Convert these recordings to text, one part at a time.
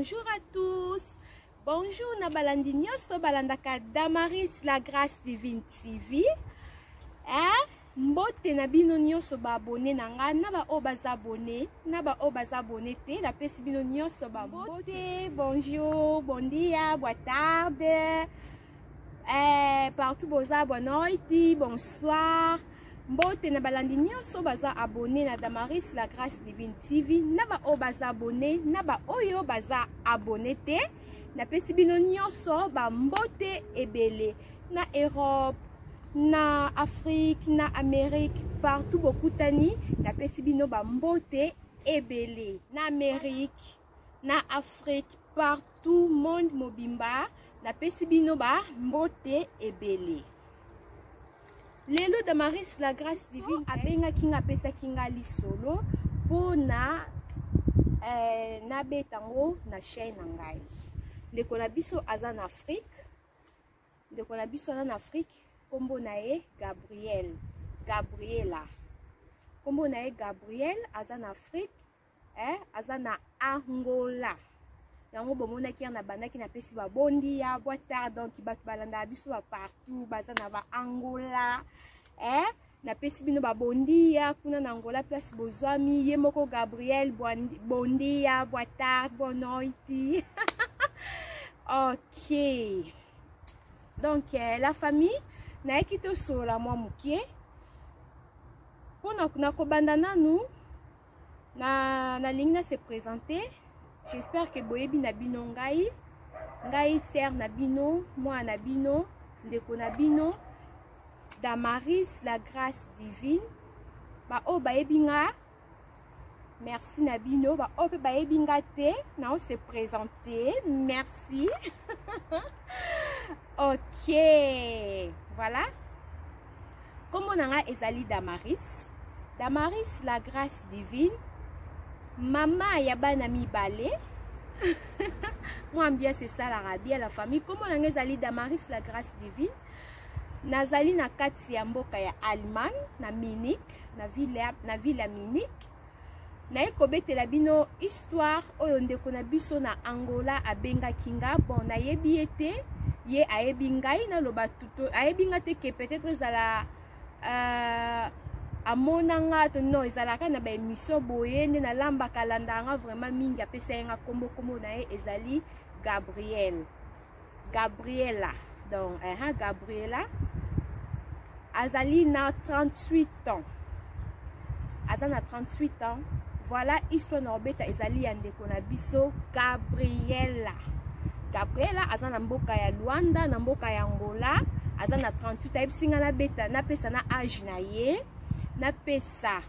bonjour à tous. Bonjour na balandi nyonso balandaka Damaris la Grâce Divine TV. Mbote na bino nyonso ba abonné na nga na ba o baza abonné na ba o baza abonné te na pesi bino nyonso ba mbote. Bonjour, bon dia, boa tarde. Partout boza bonne noite, bonsoir. Mbote na balandi nyonso baza abonné na Damaris la Grâce Divine TV na ba o baza abonné na ba oyo baza abonné te na pesi bino nyonso ba mbote ebele na Europe, na Afrique, na Amérique, partout bokutani na pesi bino ba mbote ebele na Amérique, na Afrique, partout monde mobimba na pesi bino ba mbote ebele. Lelo Damaris la Grâce Divine abenga kinga pesa kinga lisolo po na betango na chaîne ngai. Ndeko na biso aza na Afrique. Ndeko na biso aza na Afrique. Kombo na ye Gabriela. Kombo na ye Gabriel aza na Afrique. Aza na Angola. Yango bomona ki na bandaki na pesi ba bondi ya boa tard donc batu balanda biso ba partout baza na ba Angola na pesi bino ba bondi ya kuna na Angola place bozwami ye moko Gabriel bondi ya boa tard bonne noite. OK, donc la famille na ekito sola mwa mukie pona kuna kobanda nanu na lingna se présenter. J'espère que boyebi na bino ngai sœur na bino, moi na bino, ndeko na bino, Damaris la Grâce Divine. Ba o bayebi nga, merci na bino. Ba o pe bayebi nga te, na on se présenter, merci. OK, voilà. Comme on a ezali Damaris la Grâce Divine. Maman yabana mibale. Moi bien c'est ça l'Arabie la famille. Comment on ezali Damaris la Grâce Divine. Nazali na kati ya mboka ya Allemagne na Munich na ville ya Munich. Na ekobetela bino histoire oyo ndeko na biso na Angola abenga kinga. Bon na yebi ete ye ayebi ngai na loba tuto ayebi nga te ke peut-être ezala amonanga to no ezalaka na ba émission boye nde na lamba kalandanga vraiment mingi apesa nga kombo na ye ezali Gabriela. Donc Gabriela azali na 38 ans. Azana 38 ans. Voilà histoire na obeta ezali ya ndeko na biso Gabriela azana mboka ya Luanda na mboka ya Angola azana 38 ayebisinga na beta na pesa na age na ye na pesa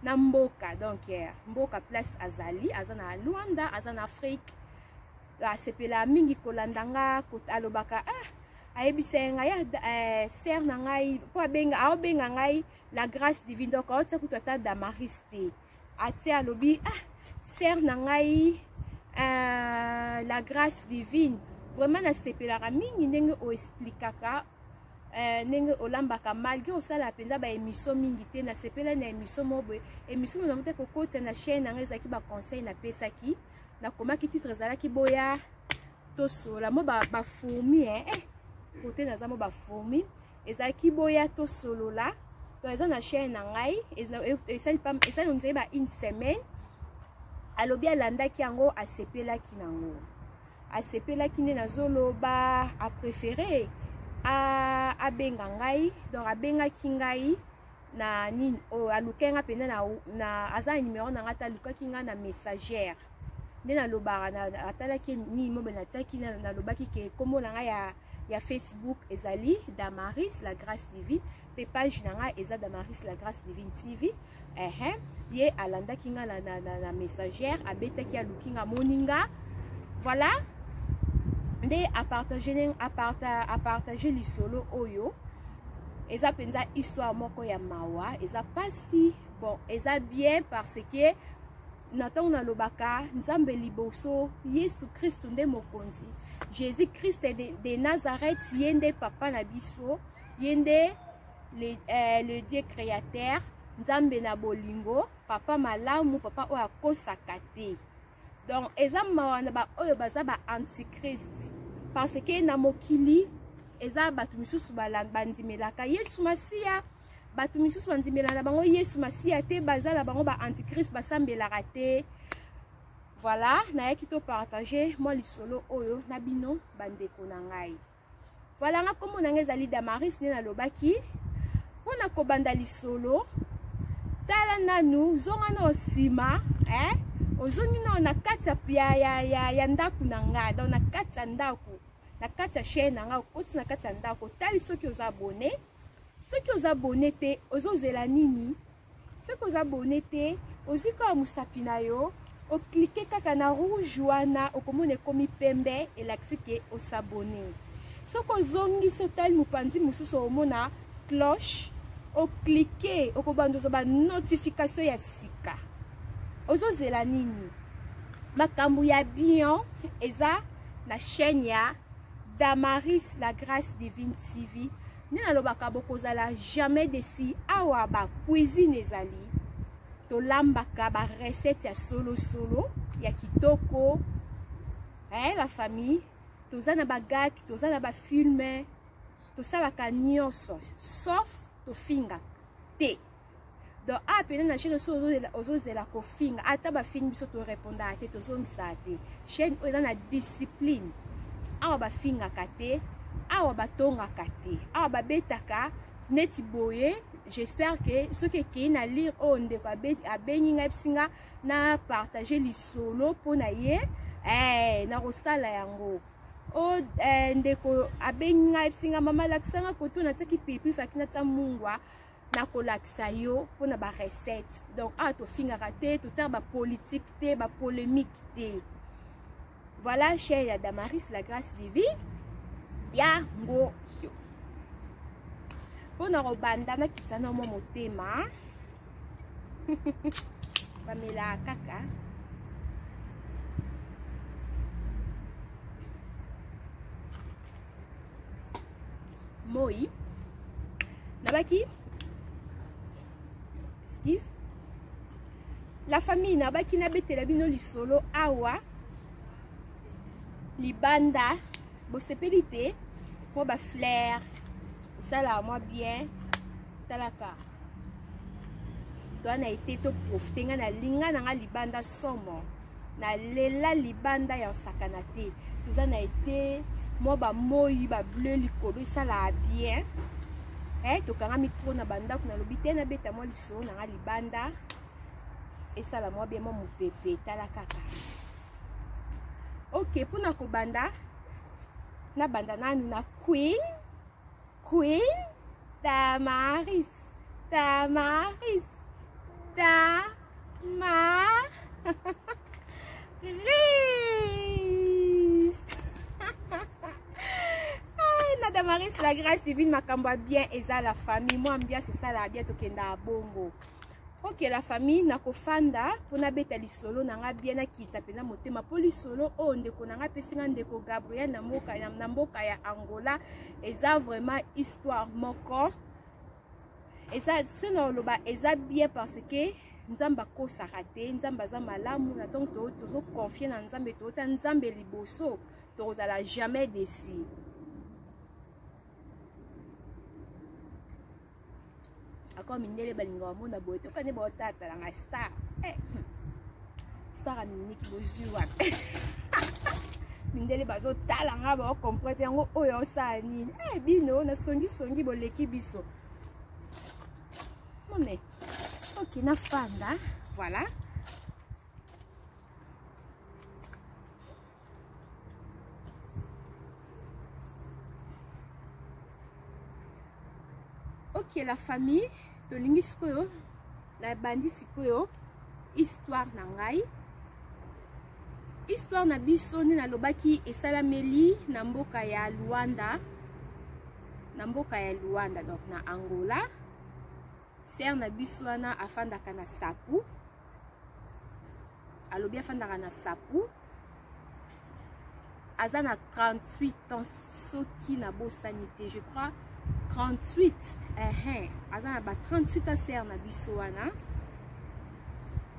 na mboka. Donc mboka place azali azana Luanda azana Afrique asepela mingi kolandanga alobaka ayebisenga ya sœur na ngai po abenga ngai la Grâce Divine. Donc aotsa kutata Damaris te atia alobi sœur na ngai la Grâce Divine. Vraiment nasepelaka mingi ndenge o explikaka nenge olambaka malgré osala penza ba émission mingi te na sepela na émission mobo émission na mute kokotsa na chaîne na ngeza ki ba conseil na pesaki na komaki titre zalaki boya to sola mo ba fourmi côté na zamo ba fourmi ezaki boya to solola to eza na chaîne na ngai esali on dirait ba une semaine alobi alandaki yango asepelaki nango asepelaki nde nazoloba a préféré abenga ngai. Donc abengaki ngai na nini alukenga pena na aza numéro na ngata alukaki nga na messagère nde nalobaka na atalaki nini mobe natiaki na lobaki ke kombo na ngai ya Facebook ezali Damaris la Grâce Divine pe page na ngai eza Damaris la Grâce Divine TV. Ye alandaki nga na messagère abetaki aluki nga moninga. Voilà nde a partager lisolo oyo eza penza histoire moko ya mawa eza pasi. Bon eza bien parce que natango na lobaka nzambe liboso Yesu Christ nde mokonzi Jésus Christ de Nazareth yende papa na biso yende le Dieu créateur nzambe na bolingo papa malamu papa oyo akosaka te. donc eza mawa na ba oyo baza ba antichrist parce que na mokili eza bato misusu bandimelaka Yesu Masiya, bato misusu bandimela na bango Yesu Masiya te, bazala bango ba antichrist basambelaka te. Voilà, nayaki to partager moi lisolo oyo na bino bandeko na ngai. Voilà nga komo na ngai ezali Damaris ne nalobaki pona kobanda lisolo tala nanu zonga na osima ozongi na kati ya ndaku na ngai, donc na kati ya ndaku, na kati ya chaîne na ngai, okoti na kati ya ndaku, tali soki oza abonné. Soki oza abonné te ozozela nini? Soki oza abonné te ozwi kaka musapi na yo, oklike kaka na rouge wana okomona ekomi pembe elakisi ke osabone. Soki ozongi sotali mopanzi mosusu omona cloche, oklike okobanda ozoba notification ya sika. Ozozela nini? Makambo ya bien eza na chaîne ya Damaris la grâce divine TV. Nina lobaka bokozala jamais desi awa ba cuisine ezali. Tolambaka ba recette ya solo ya kitoko. La famille, toza na bagak, toza na ba filme, tosalaka nyonso sauf tofinga te. Donc apena na chaîne ozozela kofinga ata ba film biso to répondre te tozongisa te. Chaîne oyo na discipline. Awa ba finga kate, awa ba tonga kate, awa ba betaka neti boye. J'espère que ceux qui na lire on de quoi abeni ngapsinga na partager lisolo pona ye na rosala yango o ndeko abeni ngapsinga mama laksanga koto na tsaki pipi fakina tsa mungwa na kolaksa yo pona ba recette. Donc to finga raté tout ça ba politique te ba polémique te. Voilà chère ya Damaris la grâce divine ya ngo yo. Pona robanda na kisana mo motema pamela kaka moi nabaki skis la famille nabaki na betela bino lisolo awa libanda bosepelite po ba fleur ça là moi bien talaka toi na été to profiter nga na linga na nga libanda somo na lela libanda ya sakana te tout ça na été moi ba moi ba bleu likolo ça là bien to kanga micro na banda kuna lobite na beta moi liso na nga libanda et ça là moi bien moi mopepe talaka ka. OK pour na ko banda na banda na queen Damaris Damaris na Damaris la grâce divine makambo bien eza la famille moi bien c'est ça la bien tokenda bongo. OK la famille na kofanda pona beta lisolo na nga bien na kitsa pena motema po lisolo o ndeko na nga pesinga ndeko Gabriel na mboka ya Angola eza vraiment histoire moko eza sino loba eza bien parce que nzamba ko sarate nzamba za malamu na donc tozo confier na nzambe to tsa nzambe liboso to zala jamais déçu. Comme mindele balinga wa mona boye to kane ba tata la nga star star amini ki bozuwa mindele bazo tala nga ba comprendre yango oyo sa nini bino na songi boleki biso mone. OK na fanda voilà OK la famille tolingi sikoyo na bandi sikoyo histoire na ngai histoire na biso ni nalobaki esalameli na mboka ya Luanda donc na Angola. Ser na biso wana afandaka na sapu alobi afandaka na sapu aza na 38 ans soki na bosanité je crois 38 aza ba 38 ans ser na biso wana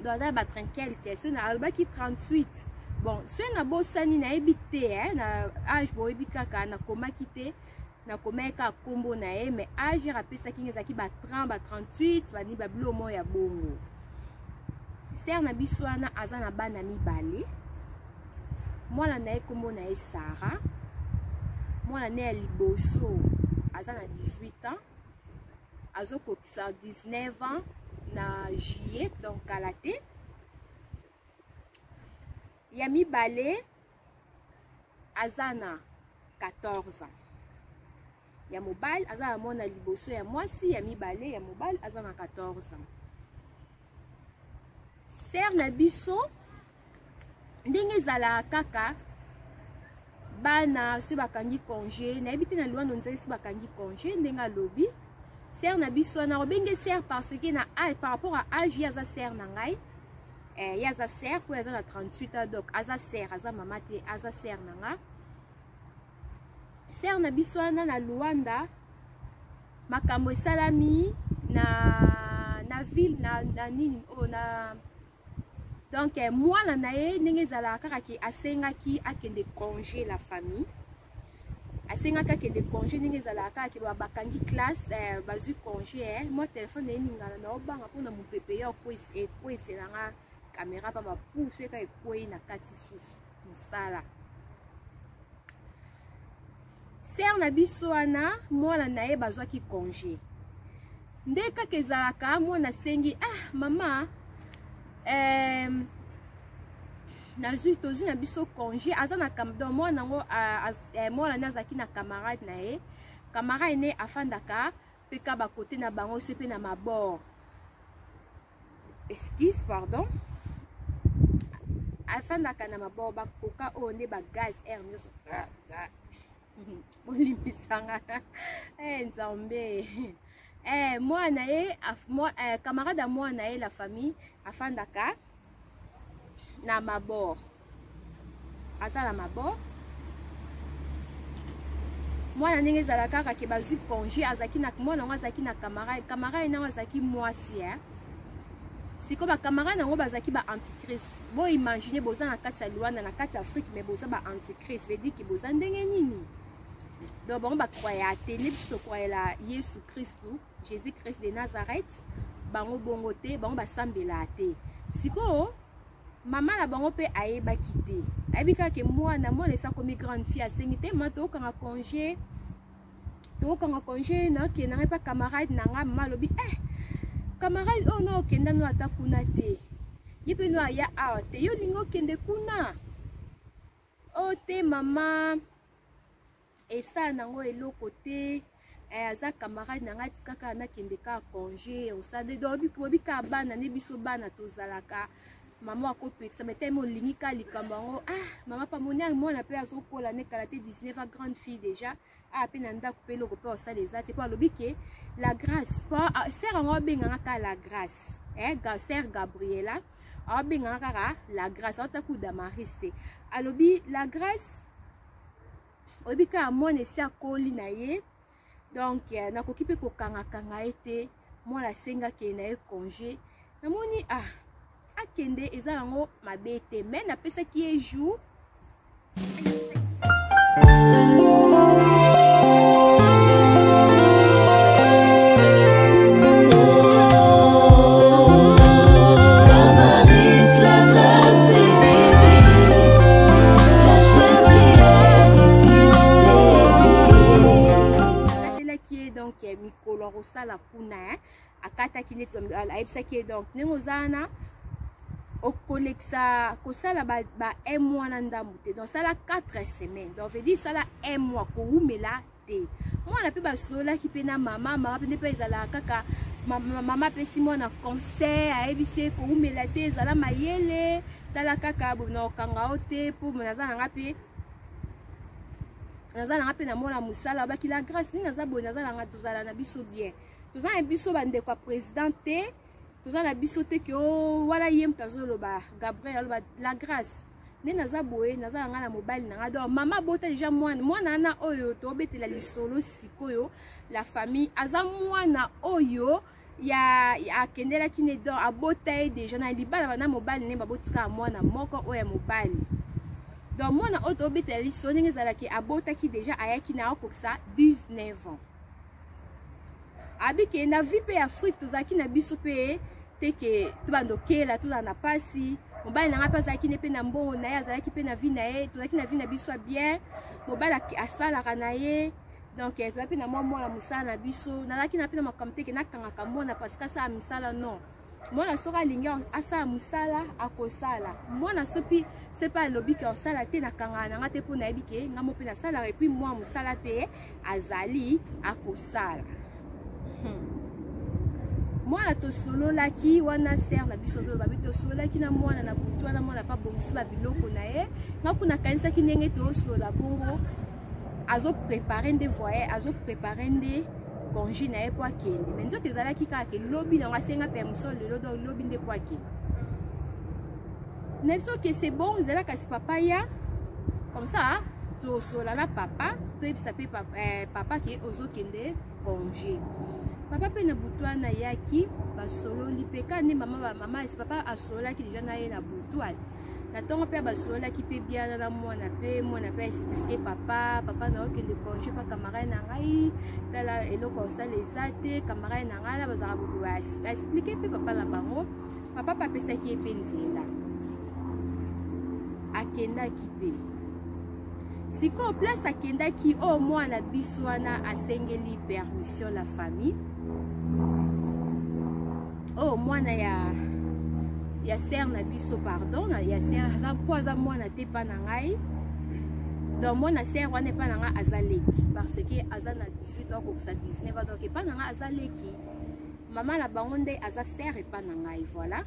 donc aza ba tranquille question na alobaki 38 bon so na bosani na ebite na âge boyebi kaka na komaki te na komeka kombo na ye mais âge rapesa ki ngezaki ba 30 ba 38 bani ba bilomo ya bongo. Sœur na biso wana aza na bana mibale. Mwana na ye kombo na ye Sarah. Mwana na ya liboso aza na 18 ans. Azokokisa 19 ans na juillet donc kala te. Ya mibale aza na 14 ans. Ya mobile aza na mwana liboso ya mwasi, ya mibale ya mobile aza na 14 ans. Sœur na biso ndenge ezala kaka bana so bakangi congé na ebite na lwando nzali so bakangi congé ndenge alobi. Sœur na biso na obenge sœur parce que na par rapport à âge ya za sœur na ngai ya za sœur pour aza na 38 ans donc aza sœur aza mama te aza sœur na nga. Sœur na biso na Luanda makambo esalami na ville na nini na donc mwana na ye ndenge ezalaka kaka ki asengaki akende congé la famille. Asengaka akende congé ndenge ezalaka ki bakangi classe bazwi congé moi téléphone na ye ningana na obanga mpona mopepe ya ekweselanga caméra pa bapuse ka ekwei na kati susu mosala. Sœur na biso wana mwana na ye bazwaki congé nde kaka ezalaka mwana asengi mama nazwi tozwi na biso congé aza na donc mwana ngo mwana ne azalaki na camarade na ye camarade ne afandaka mpe ka bakote na bango so mpe na mabord esquisse pardon afandaka na mabord bakoka oyo nde bagaz air nyonso bolimbisanga nzambe mwana ye camarade ya mwana ye la famille afandaka na mabord aza na mabord mwana ndenge ezalaka kaka ke bazwi congé azalaki na mwana yango azalaki na camarade nango azalaki mwasi siko bacamarade nango bazalaki ba antichrist bo imagine boza na kati ya Luanda na kati ya Afrique mais boza ba antichrist veut dire ke boza ndenge nini donc bango bakroya te nde biso tokroyela Yesu Kristu Jésus Christ de Nazareth bango bongo te bango basambela te sikoyo mama na bango mpe ayebaki te ayebi kaka ke mwana esakomi grande fille asengi te ma tokokanga congé nakendanga mpa camarade na nga mama alobi camarade oyo na okenda no ata kuna te ye mpe no aya awa te yo olingi okende kuna o te mama esala nango eloko te aza camarade na nga ti kaka nakende kaka congé osade bobi kaka bana nde biso bana tozalaka mama akopekisa meteme olingi ka likambo yango mama pamoni mwana mpe azokola ne kala te 19 ans grande fille déjà mpe na ndako mpe eloko mpe osala eza te mpo alobi ke la grâce sere yango abenganga kaka la grâce sere Gabriela abenganga kaka la grâce aota kuda maris te alobi la grâce oyebi kaka mwana esi akoli na ye donc nakoki mpe kokangakanga ye te mwana asengaki na ye congé namoni akende eza yango mabe te me napesaki ye jour mikolo akosala kuna akataki neti ayebisaki ye donc ndenge ozana okolekisa kosala ba un mois na ndambu te donc sala 4 semaines donc veut dire sala un mois koumela te mwana mpe basololaki mpe na mama mpe nde mpe ezalaka kaka mama apesi mwana conseil ayebisi ye koumela te ezala mayele tala kaka na okanga o te mpo naza nanga mpe na mwana mosala obaki la grâce ndenge naza boye naza nanga tozala na biso bien toza na biso bandeko ya président te toza na biso te ke wana ye moto azoloba Gabriel aloba la grâce nde naza boye naza nanga na mobali nanga donc mama bota deja mwana ana oyo tobetela lisolo sikoyo la famille aza mwana oyo ya akendelaki ne donc abota ye deja na libala bana mobali ne babotika mwana moko oyo ya mobali donc moi na auto beteli soni ngezalaki abota ki déjà ayaki na okokisa 19 ans abike na vie pe Afrique tozaki na biso pe teke tubandokela tuza na pasi mobali nanga pe azalaki ne pe na mbongo na ye azalaki pe na vie na ye tozalaki na vie na biso bien mobali asalaka na ye donc tozalaki na mwa musala na biso nazalaki na pe na makambo teke nakangaka mwana parce que asala misala non mwana soki alingi asala mosala akosala mwana soki sepe alobi ke osala te nakangaka nanga te mpo nayebi ke nga mo mpe nasalaka epuis mwa mosala mpe azali akosala mwana tosololaki wana ser na biso ozoloba bi tosololaki na mwana na butu wana mwana pa bongisi babiloko na ye nga kuna kanisaki ndenge tosolola bongo azoprepare nde voye azoprepare nde congé na ye po akende me nzoki ezalaki kaka ke lobi nango asenga permission lelo donc lobi nde po akende na biso ke c'est bon ezala kasi papa ya comme ça tosola na papa toyebisa mpe papa ke ozokende congé papa mpe na butu wana yaki basololi mpe ka nde mama papa asololaki deja na ye na butu na ntongo mpe basololaki mpe biana na mwana mpe explike papa na okende congé mpa camarade na ngai tala eloko osala eza te camarade na ngai na bazalaka baexplike mpe papa na bango papa mpe apesaki ye mpe nzela akendaki mpe sikoyo place akendaki oyo mwana biso wana asengeli permission la famille oyo mwana ya ser na biso pardon ya ser aza mpo aza mwana te mpa na ngai donc mwana ser wana epa na ngai aza leki parce que aza na 18 ans kokisa 19 ans donc epa na ngai aza leki mama na bango nde aza ser epa na ngai voilà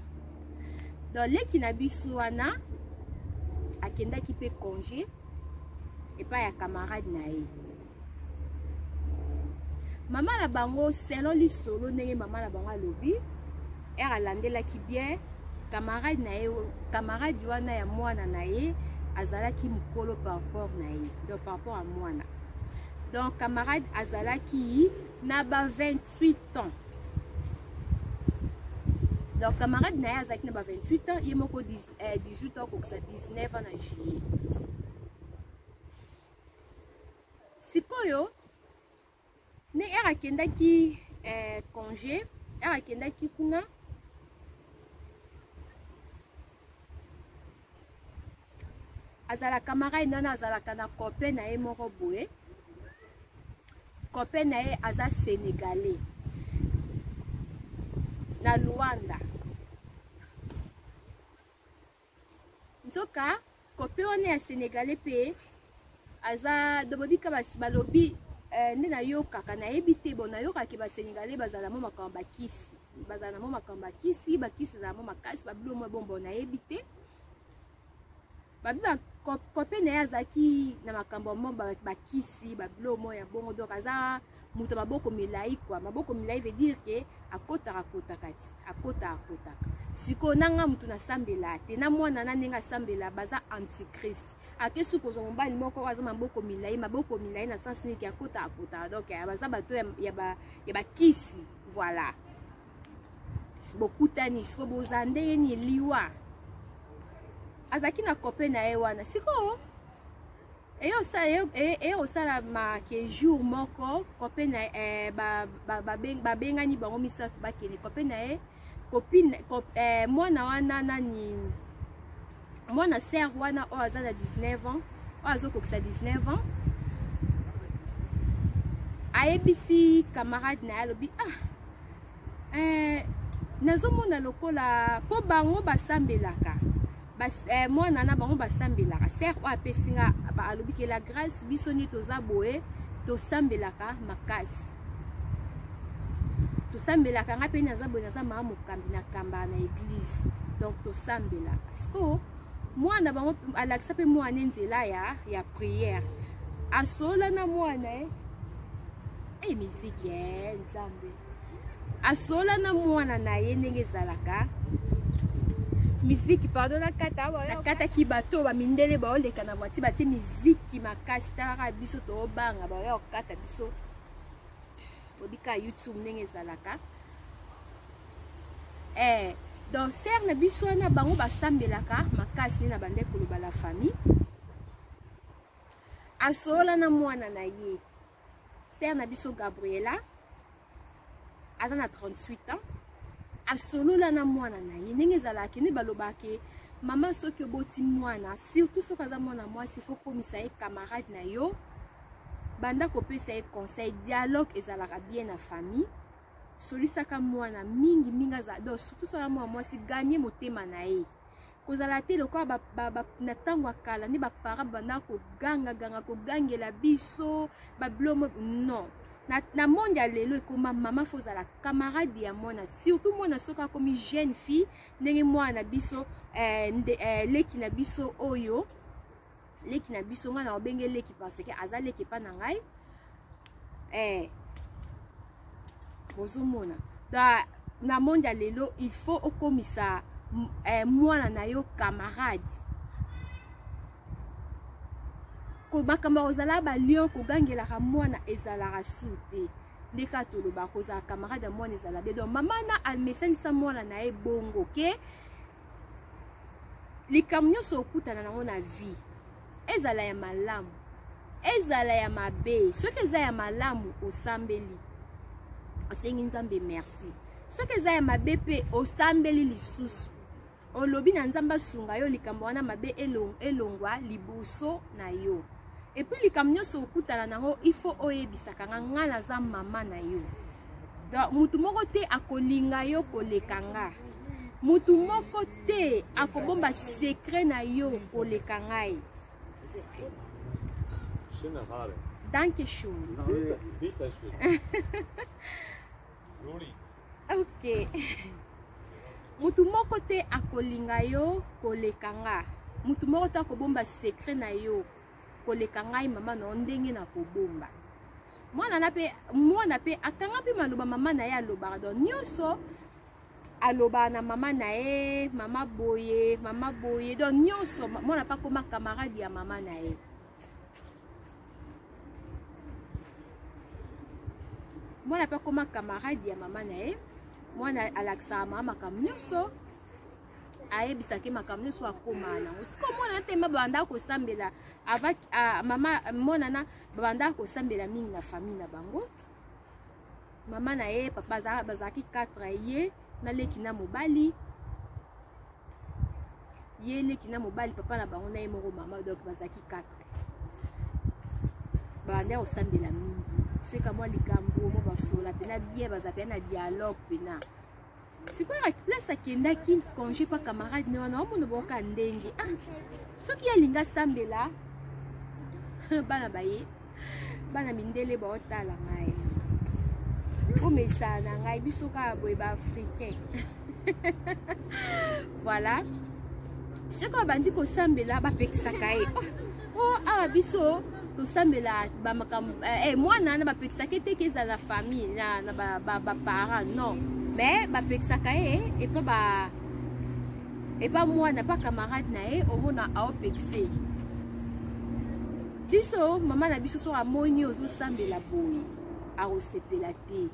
donc leki na biso wana akendaki mpe congé epa ya camarade na ye mama na bango selon lisolo ndenge mama na bango alobi alandelaki bien camarade wana ya mwana na ye azalaki mokolo par rapport na ye donc par rapport à mwana donc camarade azalaki na ba 28 ans donc camarade na ye azalaki na ba 28 ans ye moko 18 ans kokisa 19 ans na juillet sikoyo ne akendaki congé akendaki kuna azala camarade nana azalaka na copain na ye moko boye copain na ye aza sénégalais na Luanda nzoka copain wana ya sénégalais pe aza dobobika balobi nde nayokaka nayebi te bon nayokaki basénégalais bazala mo makambo bakisi bazala mo makambo bakisi ezala mo makasi babilo mo bombo nayebi te babi bakope na ye azalaki na makambo mo bakisi babilo mo ya bongo donc aza moto maboko milai kwa maboko milai veut dire ke akotaka sikoyo nanga moto nasambela te na mwana na ndenge asambela baza antichrist ake suki ozwa mobali moko aza maboko milai na sens niki akotaka donc baza bato ya bakisi voilà bokutani sikoyo boza ndenge ni liwa azalaki na copain na ye wana sikoyo osala make jour moko copain na babengani bango misato bakende copain na ye mwana wana nani mwana ser wana oyo aza na 19 ans oyo azokokisa 19 ans ayebisi camarade na ye alobi nazomona lokola mpo bango basambelaka mwana na bango basambelaka ser oyo apesinga alobi ke la grâce biso nde toza boye tosambelaka makasi tosambelaka nga mpe naza boye naza maa mokambi na kamba na église donc tosambelaka siko mwana bango alakisa mpe mwana nzela ya prière asola na mwana miziki nzambe asola na mwana na ye ndenge ezalaka miziki pardon nakataki bato bamindele baoleka na voiture batie miziki makasi talaka biso toobanga baoya kokata biso obika YouTube ndenge ezalaka donc ser na biso wana bango basambelaka makasi na bande koloba la famille asolola na mwana na ye sœur na biso Gabriela aza na 38 ans asolola na mwana na ye ndenge ezalaki nde balobaki mama soki oboti mwana surtout soki aza mwana mwasi faut komisa ye camarade na yo banda kopesa ye conseil dialogue ezalaka bien na famille solisaka mwana mingi mingi aza donc surtout soki mwana mwasi gagner motema na ye kozala te lokola na ntango ya kala nde bapara banda koganga kogangela biso bablomo non na monde ya lelo ekoma mama fo ozala camarade ya mwana surtout mwana soki akomi jeune fille ndenge mwana biso leki na biso oyo leki na biso nga na obenge leki parce que aza leki pa na ngai bozomona na monde ya lelo il faut okomisa mwana na yo camarade makambo ozala balion kogangelaka mwana ezalaka su te ndeka toloba kozala camarade ya mwana ezala bien donc mama na amesanisa mwana na ye bongo ke likambo nyonso okutana nango na vie ezala ya malamu ezala ya mabe soki eza ya malamu osambeli osengi nzambe merci soki eza ya mabe mpe osambeli lisusu olobi na nzambe asunga yo likambo wana mabe elongwa liboso na yo epuis likambo nyonso okutana nango ifo oyebisaka nga naza mama na yo donc mutu moko te akolinga yo koleka nga mutu moko te akobomba secret na yo koleka ngai danke schön ok mutu moko te akolinga yo koleka nga mutu moko te akobomba secret na yo koleka ngai mama na ndenge na kobomba mwana pe akanga pe maloba mama na ye alobaka donc nyonso alobaka na mama na ye mama boye donc nyonso mwana pa koma camarade ya mama na ye mwana pa koma camarade ya mama na ye mwana alakisaka mama makambo nyonso ayebisaki makambo nyonso akoma nango sikoyo mwana te babanda kosambela avec mama monana babanda kosambela mingi na famille na bango mama na ye papa bazalaki 4 ye na leki na mobali ye leki na mobali papa na bango na ye moko mama donc bazalaki 4 babanda kosambela mingi seka mwa likambo mo basola pena bien bazapena na dialogue pena sikoyo place akendaki congé pa camarade ne wana omona boka ndenge soki alinga sambela bana baye bana mindele baotala ngai omesa na ngai biso kaka boye baafricain voilà sikoyo bandi kosambela bapekisaka ye awa biso tosambela mwana na bapekisaka eteke ezala na famille na baparent non mais bapekisaka ye epa mwana pa camarade na ye omona aopekise biso mama na biso soki amoni ozosambela boye akosepela te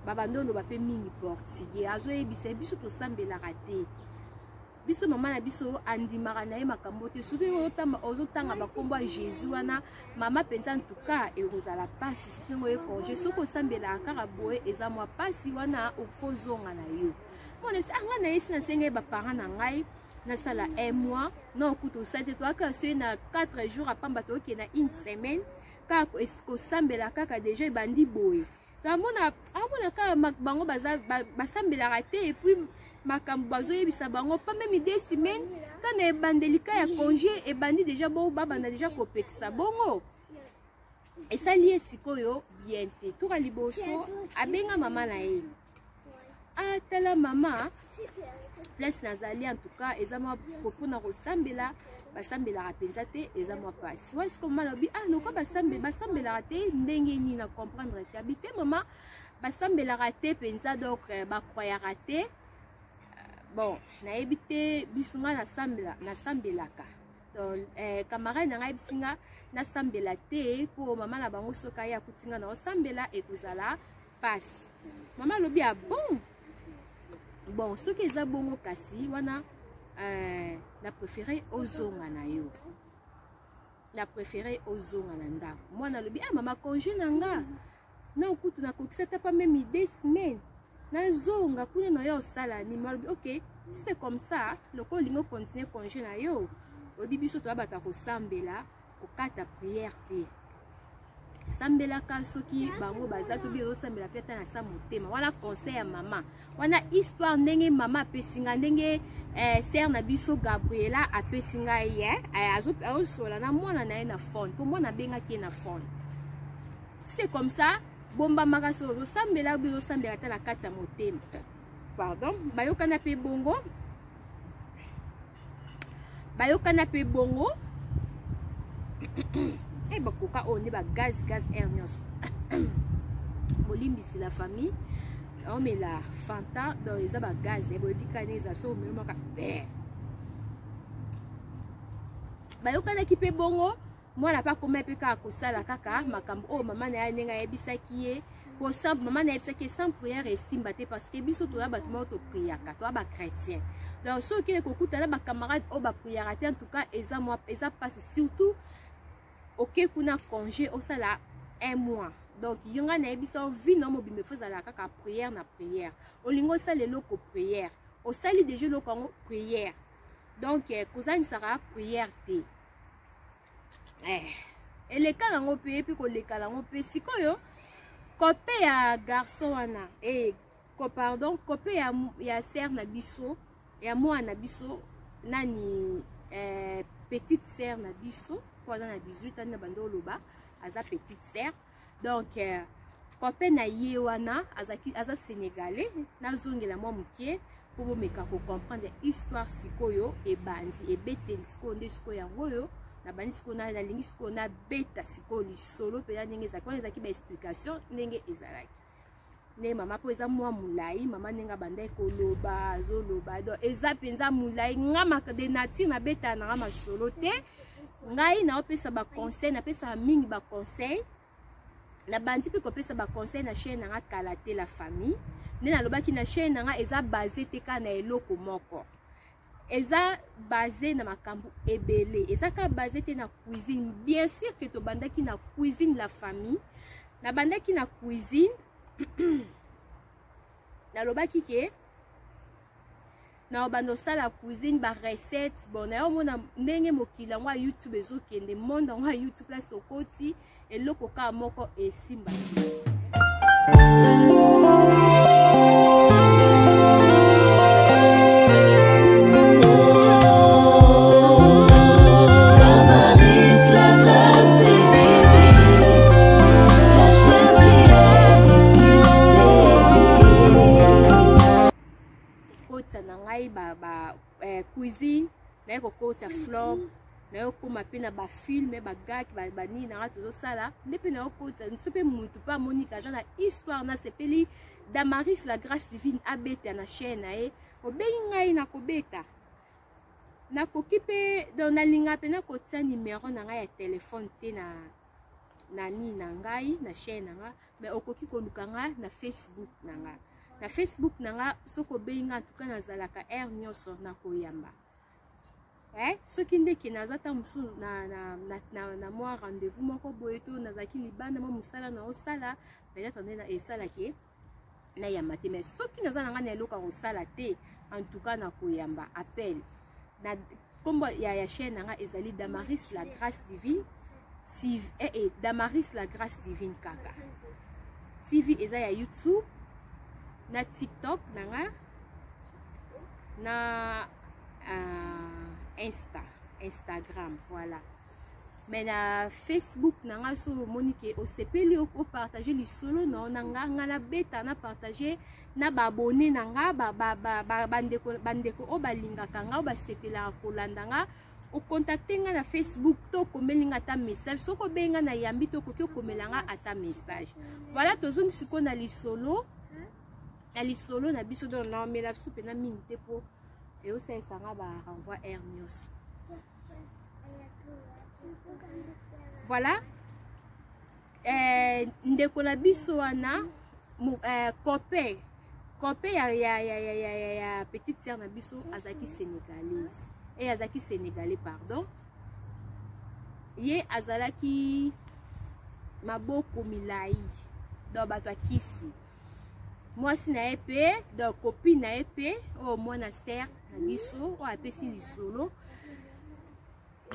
babandolo bape mingi portugais azoyebisa biso tosambelaka te biso mama na biso andimaka na ye makambo te soki ozotanga bakombo ya jésus wana mama mpenza ntuka ekozala pasi soki ngo ye congé soki osambelaka kaka boye eza mwa pasi wana ofo zonga na yo mwana bisi anga na ye si nasenga ye baparent na ngai nasala 1 mois non kuta osali te toaka soki na 4 jours apamba tookee na 1 semaine kaka kosambela kaka deja ebandi boye amona kaka bango basambelaka te epuis makambo bazoyebisa bango pas même 2 semaines kana ebandelika ya congé ebandi déjà bo babanda déjà kopekisa bongo esali ye sikoyo bien te toka liboso abenga mama na ye tala mama place nazali en tout cas eza mwa mpona kosambela basambelaka mpenza te eza mwa pasi wa siko mama lobi loka basambelaka te ndenge nini na comprendre te abi te mama basambelaka te mpenza donc bakroyaka te bon nayebi te biso nga nasambelaka donc camarade na ngai bisinga nasambela te mpo mama na bango soki aye akutinga na osambela ekozala pasi mama alobi bon soki eza bongo kasi wana na préféré ozonga na yo na préféré ozonga na ndako mwana lobi ah mama congé nanga na okutu na kokisa ta pas même 2 semaines na zonga kuna na yo sala ni malobi OK si c'est comme ça le ko lingo continuer congé na yo odi biso to abata ko sambela ko kata prière te sambela ka soki bango bazatu bi zo sambela peta na sa motema wana conseil ya mama wana histoire ndenge mama apesinga ndenge sœur na biso Gabriela apesinga ye azosola na mwana na ye na phone po mwana bengaki na phone c'est comme ça bomba makaso zo sambela bi zo sambela ta na kati ya motema pardon bayokana pe bongo et bakoka on ba gaz hernios bolimbisi la famille on met la fanta dans les ba gaz et boyebikane za so me maka be bayokana ki pe bongo mwana pa koma pe ka kosala kaka makambo o mama na ya nenga yebisaki ye pour simple maman na yebisaki sans prière estime baté parce que biso to ya batuma to priaka to ba chrétien donc ceux qui écoutent là ba camarades o ba prière en tout cas eza moi eza passe surtout OK kuna congé au sala 1 mois donc yonga na biso vie no mobimbe fozala kaka prière na prière olingo sala loko prière au sali déjà loko prière donc kozani sara prière te et les cas ngo pe puis ko les cas ngo pe sikoyo copé ya garçon wana pardon copé ya sœur na biso ya moi na biso nani petite sœur na biso pendant na 18 ans na bando loba aza petite sœur donc copé na ye wana aza sénégalais na zongela moi mukie pour bomeka ko comprendre histoire sikoyo e bandi e beteli sikoyo nde sikoyo yango yo na bandi sikoyo na lingi sikoyo na beta sikoyo lisolo pe ya ndenge ezaki ba explication ndenge ezalaki ne mama po eza mwa mulai mama nenga banda ekoloba azoloba donc eza penza mulai ngama de nature na beta na ngama solo te ngai na opesa ba conseil na pesa mingi ba conseil la bandi pe ko pesa ba conseil na chaîne nga kalaté la famille ne na lobaki na chaîne nga eza basé te ka na eloko moko eza basé na makambo ebele eza ka basé te na cuisine bien sûr que to bandaki na cuisine la famille na bandaki na cuisine na lobaki ke na bando sala cuisine ba recette bon na mona ndenge mokila ngwa YouTube ezokende monde ngwa YouTube place okoti eloko ka moko esimba cuisine na yeko kota vlog na yoko koma pe na ba film ba gak ba ni na tozo sala ndepe na yoko kota nsope mutu pa Monica za na histoire na sepeli Damaris la grâce divine abeta na chaîne e obengi ngai na kobeta na kokipe don na linga pe na kotia numéro na ngai ya téléphone te na ni na ngai na chaîne nga mais okoki koluka nga na Facebook na nga na Facebook nanga soko beinga tuka nazalaka air nyoso na koyamba soki ndeki nazata musu na moi rendez-vous moko boyeto nazaki libanda mo musala na osala peut-être na esala ke na yamba te mais soki nazana nga na eloka osala te en tout cas na koyamba appel na kombo ya chaîne nanga ezali Damaris la grâce divine TV Damaris la grâce divine kaka TV eza ya YouTube na TikTok nanga na Instagram voilà mais na Facebook nanga so monique au sepeli au partager les solo non nanga na beta na partager na ba abonné nanga bandeko o balinga kanga o ba sepela kolanda nga o contacter nga na Facebook to komelinga ta message soko benga na yambi to ko komelanga ata message voilà tozongi siko na lisolo na biso don na mais la soupe na minute po et au sein ça va renvoi air news voilà ndeko na biso wana copé ya petite sœur na biso azaki sénégalaise et azaki sénégalais pardon ye azalaki maboko milai donc bato akisi mwasi na ye pe donc copine na ye pe oyo mwana ser na biso oyo apesi lisolo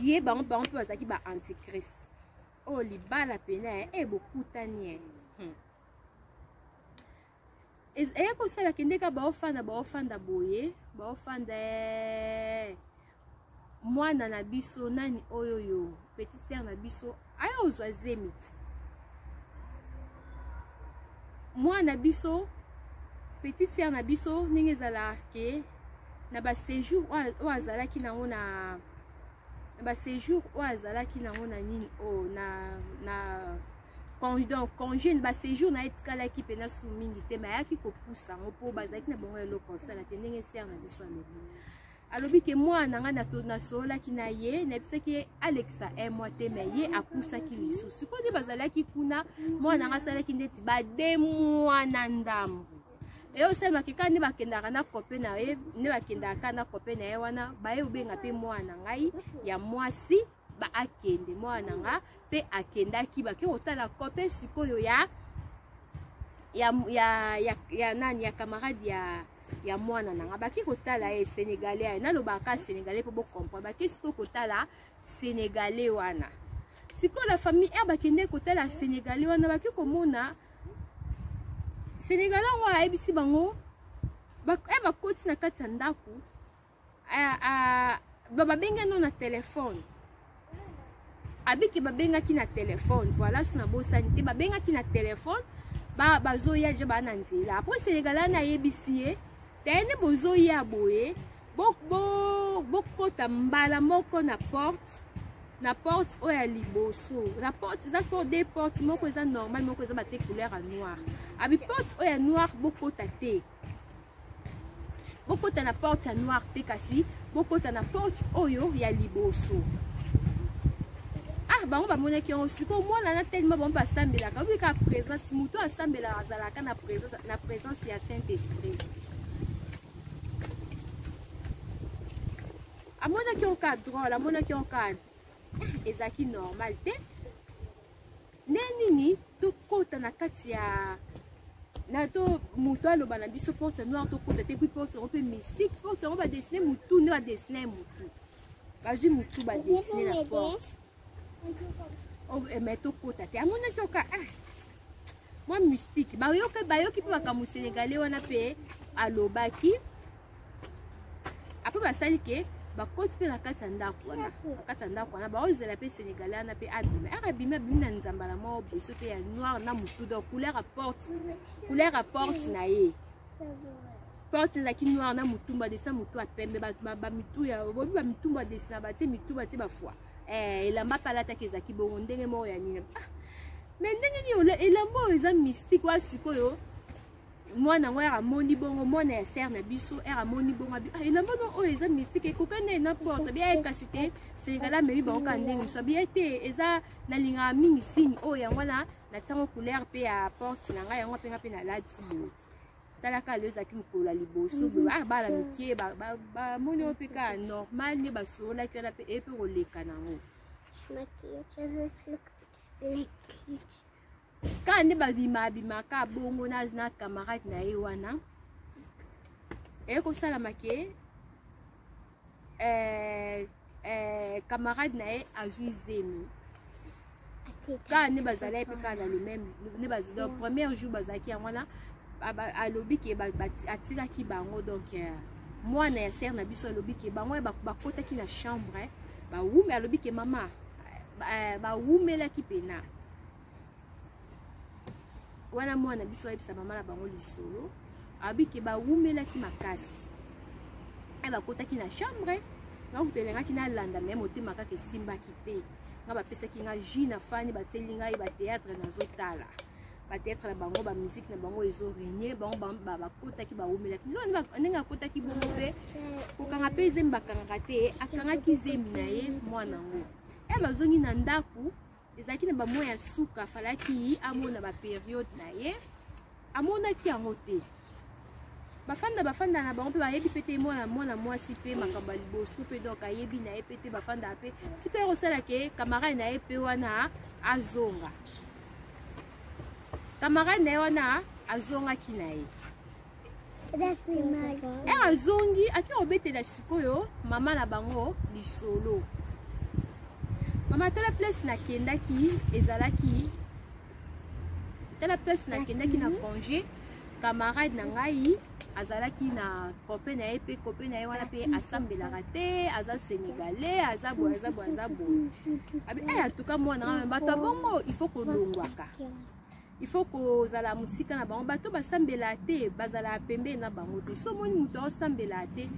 ye bango mpe bazalaki ba antichrist oyo libala pena ye bokutani ye eye kosala kendeka baofanda boye baofanda mwana na biso nani oyoyo petite sœur na biso aya ozwa zemit mwana biso petite sœur na biso ndenge ezalaka ke na baséjour oyo azalaki nango na baséjour oyo azalaki nango na nini oyo na donc congé na baséjour na ye tikalaki mpena su mingi te me ayaki kopusa yango mpo bazalaki na bango eloko osala te ndenge sœur na biso alobi alobi ke mwana nga nasololaki na ye nayebisaki ye alekisa mwa te me ye apusaki lisusu sikoyo nde bazalaki kuna mwana nga asalaki ndeti bade mwana ndambu eyo osalemaki kaka nde bakendaka na kope na ye nde bakendaka na kope na ye wana baye obenga mpe mwana ngai ya mwasi akende mwana nga mpe akendaki bake kotala kope sikoyo ya nani ya camarade ya mwana nanga baki kotala ye sénégalais ayo nalobaka sénégalais mpo bokomprendre baki sikoyo kotala sénégalais wana sikoyo la famille bakende kotala sénégalais wana baki komona sénégalais yango ayebisi bango bakoti na kati ya ndako babengano na telefone abiki babengaki na telefone voilà so na bosani te babengaki na telefone bazoya je bana nzela après sénégalais na yebisi ye tene bozoya boye bokota mbala moko na porte oyo ya liboso na porte eza porte des portes moko eza normal moko eza batie couleur ya noir abi porte oyo ya noir bokota te bokota na porte ya noir te kasi bokota na porte oyo ya liboso bango bamonaki yango sikoyo mwana na telema bango basambelaka obika présence moto asambelaka azalaka na présence ya saint esprit amonaki yango ka drôle amonaki yango ka ezalaki normal te nde nini tokota na kati ya na to moto aloba na biso porte noire tokota te puis porte yango mpe mystique porte yango badesine motu nde badesine motu bazwi motu badesine na porte mais tokota te amonaki oka mwa mystique bayoki mpe makambo sénégalais wana mpe alobaki apres basali ke bakoti mpe na kati ya ndako wana baozela mpe sénégalais wana mpe abimi na nzambala moko beso mpe ya noir na motu donc couleur ya porte na ye porte ezalaki noir na motumba adesina motu apembe bobi bamitumba adesina batie mitu batie bafoi elamba mpe alataki ezalaki bongo ndenge moko ya nini me ndenge nini elamba oyo eza mystique wa sikoyo mwana yango ere amoni bongo mwana ya ser na biso ere amoni bongo elamba no oyo eza mystique ekokani na porte bia ekasi te sénégalais amebi bango kaka ndenge mosu bia te eza nalingaka mingi signe oyo yango wana natiango couleur mpe ya porte na ngai yango mpenga mpe nalati boye talaka lelo ezalaki mokolo ya liboso bala mikie bamoni oyo mpe kaka normal nde basololaki wana mpe epe koleka nango kaka nde babimaka bongo na camarade na ye wana ekosala ke camarade na ye azwi zemi kaka nde bazala ye mpe kaka na le même premier jour bazalaki yango wana alobi ke atikaki bango donc mwana ya ser na biso alobi ke bango bakotaki na chambre bawume alobi ke mama bawumelaki pena wana mwana biso ayebisa mama na bango lisolo alobi ke bawumelaki makasi bakotaki na chambre nga kutelengaki nalanda me motema kaka esimbaki te nga bapesaki nga jus na fani batieli ngai bateatre nazotala bateatre na bango bamusike na bango ezoregne bango bakotaki bawumelaki ndenge akotaki bongo mpe kokanga mpe zembi bakangaka te akangaki zembi na ye mwana yango bazongi na ndako ezalaki na bamwa ya suka afalaki amona baperiode na ye amonaki yango te bafanda na bango pe bayebi pete mwana mwasi pe makambo ya liboso pe donc ayebi na ye pete bafanda pe ti pe kosala ke camarade na ye pe wana azonga camarade na ye wana azongaki na ye azongi ake kobetela sikoyo mama na bango lisolo mama tala place nakendaki ezalaki tala place nakendaki na congé camarade na ngai azalaki na copain na ye pe copain na ye wana pe asambelaka te aza sénégalais aza boye abi en tout cas mwana nga bato bongo il faut kolongwaka il faut kozala musika na bango bato basambela te bazala pembe na bango te so moni muto osambela te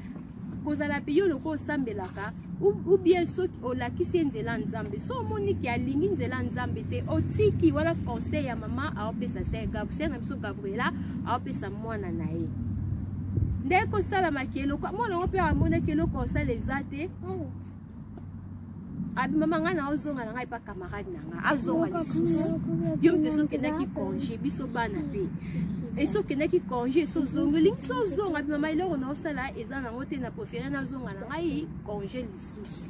kozala pe yo loko osambelaka ou bien soki olakisi nzela nzambe so omoni ki alingi nzela nzambe te otiki wala conseil ya mama aopesa ser na biso Gabriela aopesa mwana na ye nde kosala makelo mwana ngo mpe amonaki eloko osala eza te abi mama nga na ozonga na ngai pa camarade na nga azonga lisusu yo mte so kendaki congé biso bana pe et so kendaki congé so zonga lingi so zonga abi mama eloko na osala eza nango te na préféré na zonga na ngai congé lisusu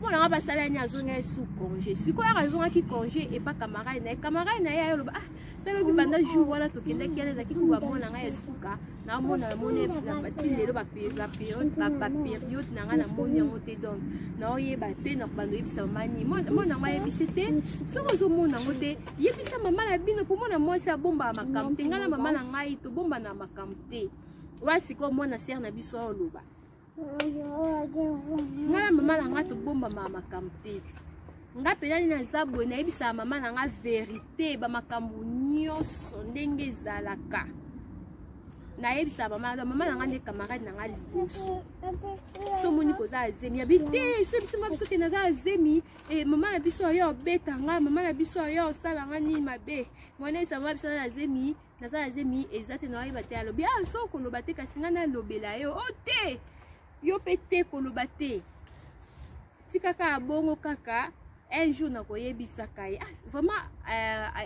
mwana nga basala ni azonga esu congé sikoyo azongaki congé et pas camarade na ye ayoloba talobi banda jour wana tokendaki yana ezalaki kuba mwana ngai esuka naomona namoni ti lelo bapériode na ngai namoni yango te donc naoyeba te na bando oyebisa mama nini mwana ngai ayebisi te soki ozomona yango te yebisa mama na bino mpo mwana mwasi abombaka makambo te ngai na mama na ngai tobomba na makambo te oya sikoyo mwana ser na biso oloba ngai na mama na ngai tobombama makambo te nga penani naza boye nayebisaka mama na nga verité bamakambo nyonso ndenge ezalaka nayebisaka mama na nga nde camarade na nga liboso so moni koza azemi abi te so yebisama biso te naza azemi mama na biso oyo obeta nga mama na biso oyo osala nga nini mabe monayebisa mama biso naza azemi eza te naoyeba te alobi so koloba te kasi nga nalobela yo o te yo mpe te koloba te tikaka abongo kaka un jour nakoyebisaka ye vraiment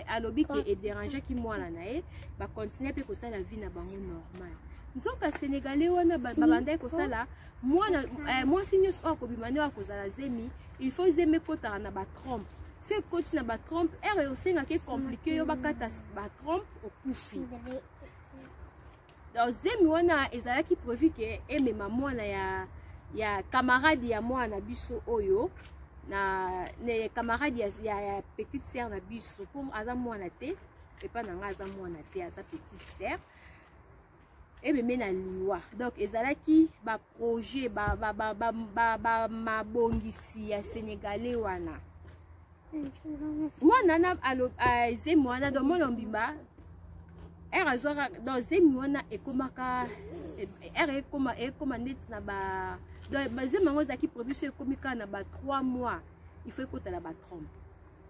alobi ke edérangeaki mwana na ye bakontinue mpe kosala vie na bango normal nzoka sénégalais wana babandaki kosala mwasi nyonso oyo akobima nde oyo akozala zemi il faut zemi ekotaka na batrompe so ekoti na batrompe ere osengaki compliqué yo bakata batrompe okufi donc zemi wana ezalaki prévu ke emema mwana ya camarade ya mwana biso oyo na camarade ya petite sœur na biso pour aza mwana te epa na nga aza mwana te aza petite sœur ebeme na liwa donc ezalaki baprojet mabongisi ya sénégalais wana mwana na zemi wana donc mwana mbimba ere azwaka donc zemi wana ekomaka ere ekoma neti na donc bazemi yango ezalaki production ekomi kaka na 3 mois il faut ekotala batrompe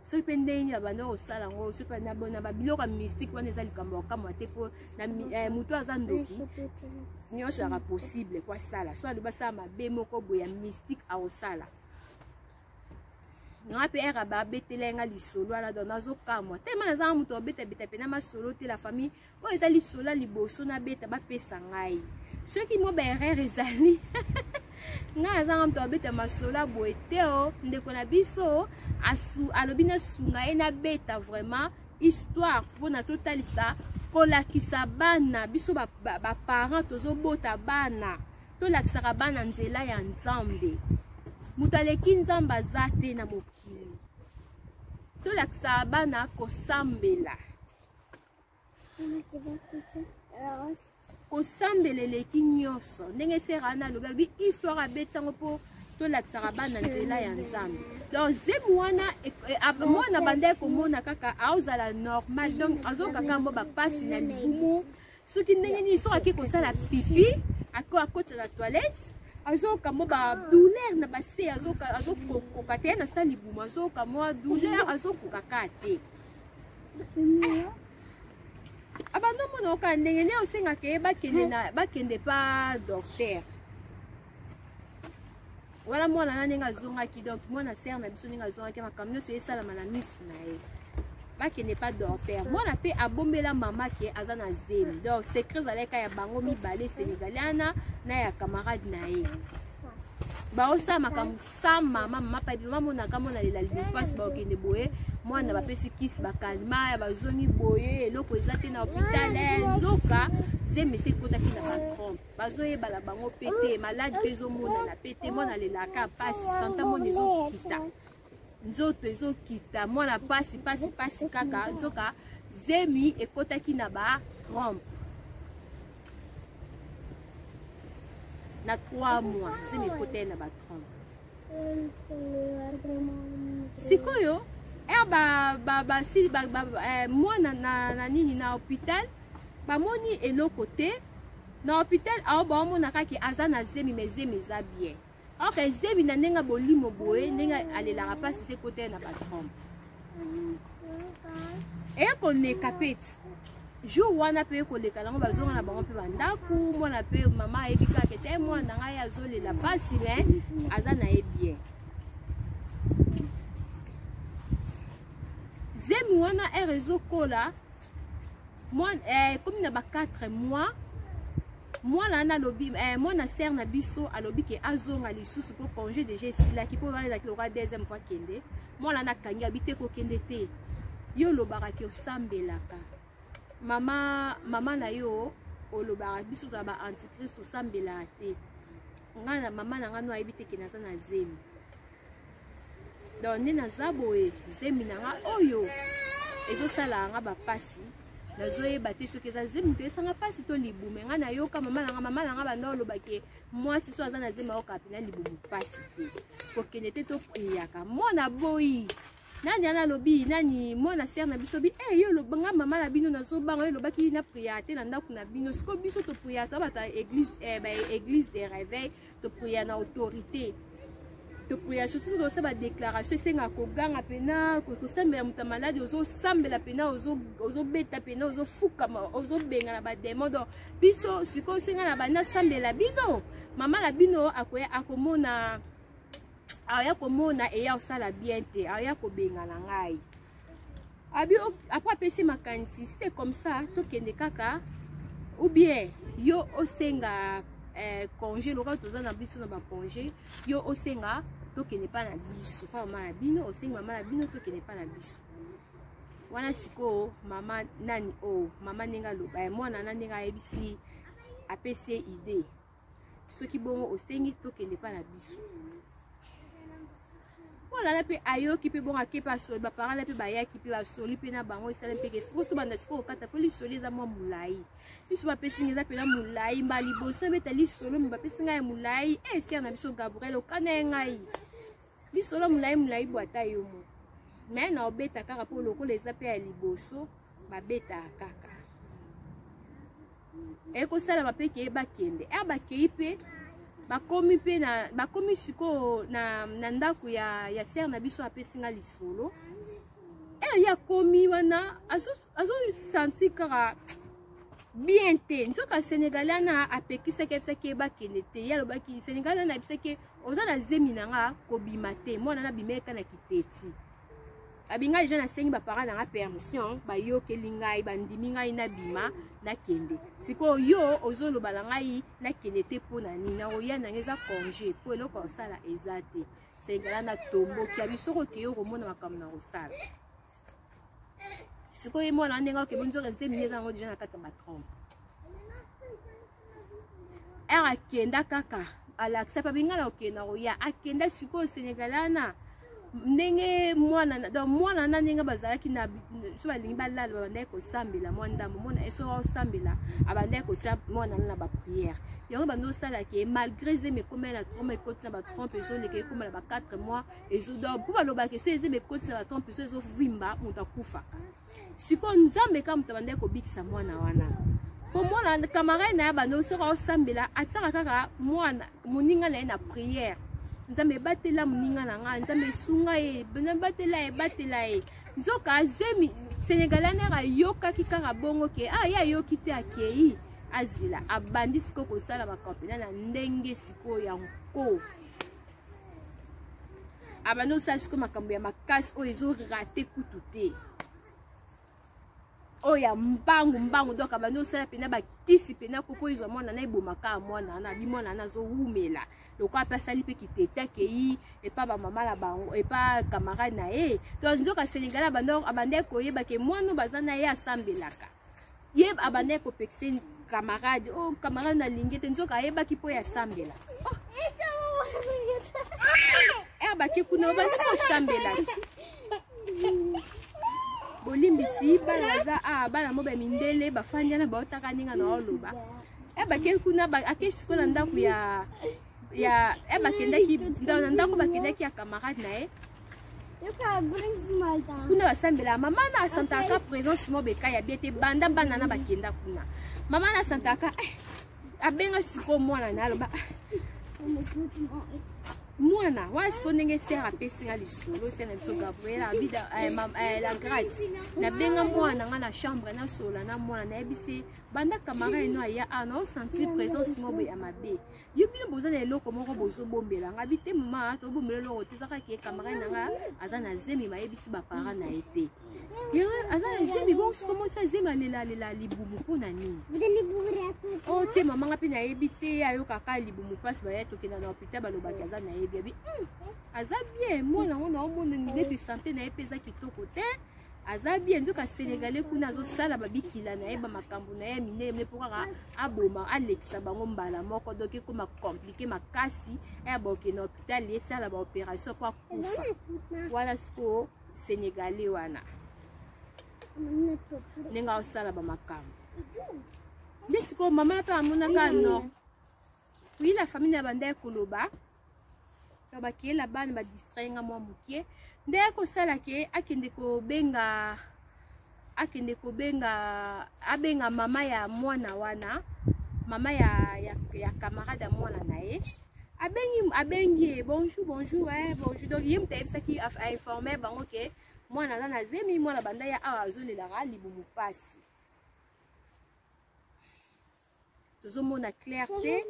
soki mpe ndenge ya banda osala yango soki na babiloko ya mystique wana eza likambo ya kokamwa te mpo moto aza ndoki nyonso yaka possible po asala so alobi asala mabe moko boye ya mystique aosala nga mpe ere babetela nga lisolo wana donc nazokamwa telema nazanga moto obetabeta pena masolo te la famille oyo eza lisolo liboso nabeta bapesa ngai soki mo baerreur ezali nga azanga moto abeta masolo boye te o ndeko na biso alobi nasunga ye nabeta vraiment histoire mpona totalisa kolakisa bana biso baparent tozobota bana tolakisaka bana nzela ya nzambe moto aleki nzambe aza te na mokili tolakisaka bana kosambela kosambela eleki nyonso ndenge sera na alobi histoire abeti yango mpo tolakisaka bana nzela ya nzambe donc zemi wana mwana banda ekomona kaka aozala normal donc azokaka mo bapasi na libumu soki ndenge nini soki ake kosala pipi akota na toilette azoka mo badouleur na base azokoka te na sa libumu azoka mo douleur azokokaka te abanda mona oka ndenge nde osengaka ye bakende pa docteur wana mwana na ndenge azongaki donc mwana ser na biso ndenge azongaki makambo nyonso esalama na misu na ye bakende pas dorter mwana pe abombela mama ke aza na zemi donc secret zaleka ya bango mibale sénégaliana na ya camarade na ye baosa makambo sa mama pa biloma monaka mona lela lipasi baokende boye mwana bapesi kisi bakalma ya bazoni boye eloko eza te na hôpital nzoka zemi se ekotaki na batrompe bazoyebala bango pe te malade mpe ezomonana pe te mwana lelaka pasi santa mona ezokita nzoto ezokita mwana pasi kaka nzoka zemi ekotaki na batrompe na 3 mois zemi ekotaki na batrompe sikoyo mwana na nini na hôpital bamoni eloko te na hôpital ao baomona kaki aza na zemi me zemi eza bien ok zemi na ndenge bolimo boye ndenge alelaka mpasi se kote na batrompe eya koleka peti jour wana mpe koleka nango bazonga na bango mpe bandako mwana mpe mama ayebi kaka te mwana na ngai azolela mpasi me aza na ye bien zemi wana ere ezokola komi na ba 4 mois mwana na lobi mwana sere na biso alobi ke azonga lisusu po congé déjà esilaki po banelaki loka deuxième fois kende mwana na kangi abi te kokende te yo olobaka ke osambelaka mama na yo olobaka biso za ba antichrist osambelaka te nga na mama na nga no ayebi te ke naza na zemi donc nde naza boye zemi na nga oyo ezosala nga bapasi nazoyeba te soki eza zemi to esanga mpasi to libumu nga nayoka mama na nga banda olobaki mwasi so aza na zemi ayoka pena libumu mpasi te kokende te topriyaka mwana boyi nani ana lobi nani mwana sere na biso bi yo lobanga mama na bino nazobanga yo lobaki na priya te na ndako na bino siko biso topriya to bata église de réveil topriya na autorité topriya surtout tosa ba déclaration esenga koganga pena kosambela moto malade ozosambela pena ozobeta pena ozofukama ozobenga na bademo donc biso sikoyo osenga na bana sambela bino mama na bino akomona aya komona eya osala bien te aya kobenga na ngai abi après apesi makanisi c'était comme ça tokende kaka ou bien yo osenga congé loka toza na biso na ba congé yo osenga tokende pa na biso pa mama na bino osenga mama na bino tokende pa na biso wana siko mama nani mama nenga loba mwana na nenga ayebisi apesi idée soki bongo osengi tokende pa na biso voilà pe ayoki pe bonga ke pa so ba parents pe ba yaki pe ba soli pe na bango esala pe ke foto banda siko kata fo li soli za mwa mulai biso ba pesinga za pe na mulai mba liboso beta li solo mba pesinga ya mulai sir na biso Gabriel okana ngai li solo mulai bwata yo mo mais na obeta kaka po lokola eza pe ya liboso ba beta kaka ko sala ba pe ke ba kende ba ke pe bakomi siko na ndako ya sere na biso apesinga lisolo ya komi wana azo senti kaka bien te nzoka sénégalais na apekisaki abisaki bakende te ye alobaki sénégalais na abisaki oza na zemi na nga kobima te mwana na bimeka na kiteti abinga deja nasengi baparent nanga permission bayokeli ngai bandimi ngai nabima nakende sikoyo yo ozoloba na ngai nakende te mpo na nini nakoya nanga eza congé mpo eloko kosala eza te sénégalais na tomboki abi soko okeyo komona makambo na kosala sikoyo mwana ndenge okebe nzoka zemi eza yango deja na kati ya batrompe akenda kaka alakisa pa binga na okenda koya akenda sikoyo sénégalais na ndenge mwana na ndenge bazalaki na so balingi balala babandaki kosambela mwa ndambo mwana esoka osambela abandaki kotia mwana na bapriere yango bando osalaki malgré zemi ekoma na trompe ekoti na batrompe ezoleka ekoma na ba 4 mois ezodor mpo balobaki so ezemi ekoti na batrompe so ezovimba moto akufaka sikoyo nzambe ka moto abandaki kobikisa mwana wana po mwana camarade na ye bando soka osambela atiaka kaka mwana moninga na ye na priere nzambe batela moninga na nga nzambe esunga ye batela ye nzoka zemi sénégalais nera yokaki kaka bongo ke ye ayoki te akei azila abandi siko kosala bakampena na ndenge siko ya nko abandi osala siko makambo ya makasi oyo ezorate kutu te oya mbangu donc abandi osala pena bakisi pena kopo izwa mwana na ebomaka mwana na bimwana na zowumela lokwa pe asali pe kiteti akei epa bamama na bango epa camarade na ye donc nzoka Sénégal abandi koyeba ke mwana baza na ye asambelaka ye abandi kopekisa camarade oh camarade na lingi te nzoka ayebaki po ya sambela baki kuna bandi kosambela bolimbisi bana baza bana mo bamindele bafandi na baotaka ninga na oloba bake kuna akesiko na ndako ya bakendaki na ndako bakendaki ya camarade na ye kuna basambela mama na asantaka présence mo beka ya biete banda bana na bakenda kuna mama na asantaka abenga siko mwana na aloba mwana wasiko ndenge sera apesinga lisolo sena biso Gabriel abida la grâce na benga mwana nga na chambre na sola na mwana na yebisi banda camarade no aya ana sentir présence mobo ya mabe yobile boza na eloko moko bozo bombela nga bite mama to bombela lo tezaka ke camarade nga aza na zemi mayebisi ba parents na été yo aza na zemi bon comment ça zemi lela libumu pona nini oh te mama nga pe na yebite ayo kaka libumu passe ba yeto kina na hôpital balobaki aza na yebi aza bien mwana ngona omona ndeti santé na epeza kitoko te aza bien nzoka Sénégalais kuna azosala babikila na ye bamakambo na ye minene mepokaka aboma alekisa bango mbala moko donc ekoma compliqué makasi ayaboke na hôpital esala baopération po akufa wana siko Sénégalais wana ndenge aosala bamakambo nde siko mama mpe amonaka no oui la famille na banda ekoloba to bakiyela bana badistrainga mwa mokie nde akosala ke akende kobenga abenga mama ya mwana wana mama ya camarade ya mwana na ye abengi bonjour bonjour donc ye mutu ayebisaki ainforme bango ke mwana aza na zemi mwana banda ya awa azolelaka libumu pasi tozomona clair te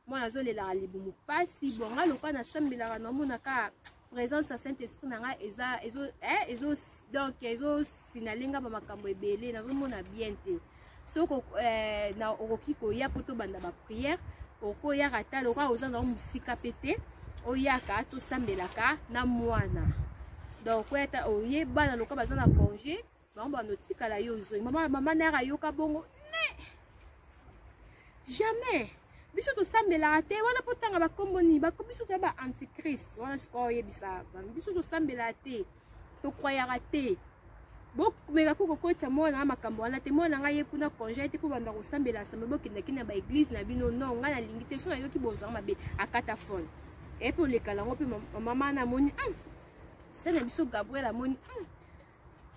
mwana azolelaka libumu pasi bonga lokwa nasambelaka namonaka présence ya Saint-Esprit nanga donc ezosinalenga bamakambo ebele nazomona bien te soko na okoki koya po tobanda bapriere okoyaka ata lokwa oza na mosika pe te oyaka tosambelaka na mwana donc oyata oyebana lokwa baza na congé bango banotikala yo ozoi mama nayaka yoka bongo ne jamais biso tosambelaka te wana po tanga bakomboni biso toya ba antichrist wana sikoyo oyebisa biso tosambelaka te tokroyaka te bokomeka ko kokotisa mwana na makambo wana te mwana ngai ye kuna congé te mpo banda kosambela sambe bokendaki na baeglise na bino non ngai nalingi te so nayoki bozwanga mabe akata fone epe olekala yango mpe mama na amoni se na biso Gabriel amoni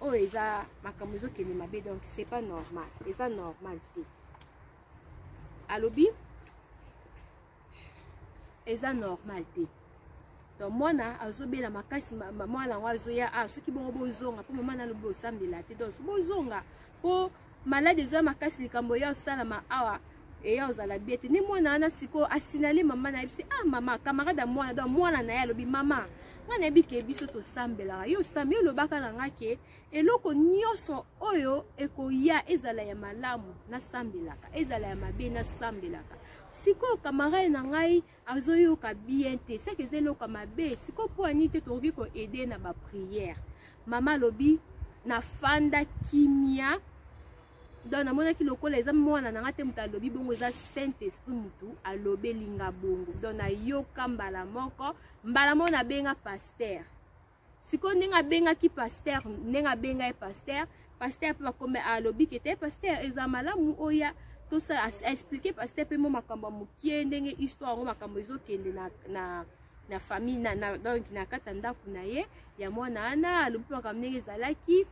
oyo eza makambo ezokende mabe donc c'est pas normal eza normal te alobi eza normal te donc mwana azobela makasi mwana yango azoya soki bongo bozonga mpo mama nalobi osambela te donc bozonga mpo malade ezoya makasi likambo ya osalama awa eya ozala bie te ni mwana wana siko asinali mama na yebisi mama camarade ya mwana donc mwana na ye alobi mama mwana yebi ke biso tosambelaka yo osambi olobaka na nga ke eloko nyonso oyo ekoya ezala ya malamu nasambelaka ezala ya mabe nasambelaka siko camarade na ngai azoyoka bien te seke eza eloko mabe siko mpo ani te tokoki koede na bapriere mama alobi nafanda kimia donc namonaki lokola eza mwana na nga te moto alobi bongo eza Saint-Esprit mutu alobelinga bongo donc nayoka mbala moko nabenga paster siko ndenge abengaki paster ndenge abenga ye paster mpe bakombe alobi kete paster eza malamu oya tosala expliquer paster mpe mo makambo ya mokie ndenge histoire yango makambo ezokende na famille donc na kati ya ndako na ye ya mwana wana alobi makambo ndenge ezalaki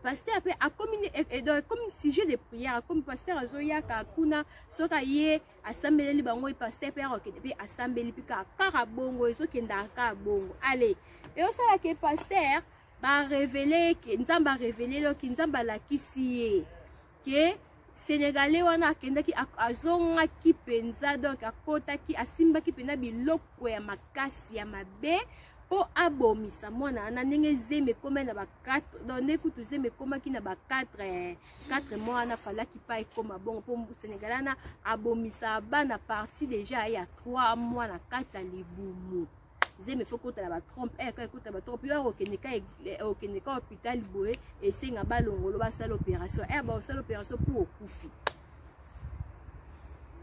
pasteur après comme sujet de prière comme pasteur azoyaka kuna soka ye asambeleli bango e pasteur pe akokende pe asambeli pe kaka bongo ezokenda kaka bongo allez et osala ke pasteur ba révéler que nzamba révéler lo ki nzamba lakisi ye ke Sénégalais wana akendaki azongaki penza donc akotaki asimbaki pena biloko ya makasi ya mabe po abomisa mwana na ndenge zeme koma na ba 4 donc ndekutu zeme koma ki na ba 4 mois na falaki pa ekoma bon po Sénégalana abomisa bana parti déjà ya 3 mois na kati ya libumu zeme faut kota ba trompe kota ba trompe yo okeneka hôpital boye esenga balongolo basala opération ba osala opération pour okufi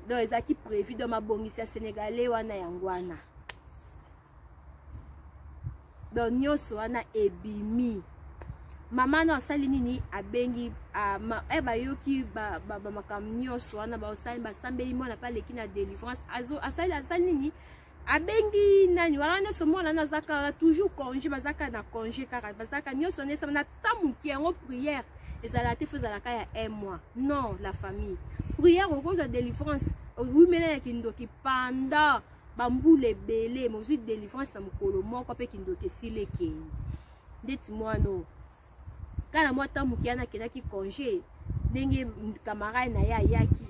donc ezaki prévu dans mabongisi ya Sénégalais wana yangwana donc nyonso wana ebimi mama na osali nini abengi bayoki makambo nyonso wana basambeli mwana paleki na délivrance asali nini abengi nani wana nyonso mwana nazaka toujours congé bazaka na congé kaka bazaka nyonso nesama na tamuki yango prière ezala te fozalaka ya 1 mois non la famille prière okoza délivrance wimena ya kindoki pendant bambula ebele mozwi délivrance na mokolo moko mpe kindoki esili ekei ndeti mwano kala mwa tamuki yana akendaki congé ndenge camarade na ye ayaki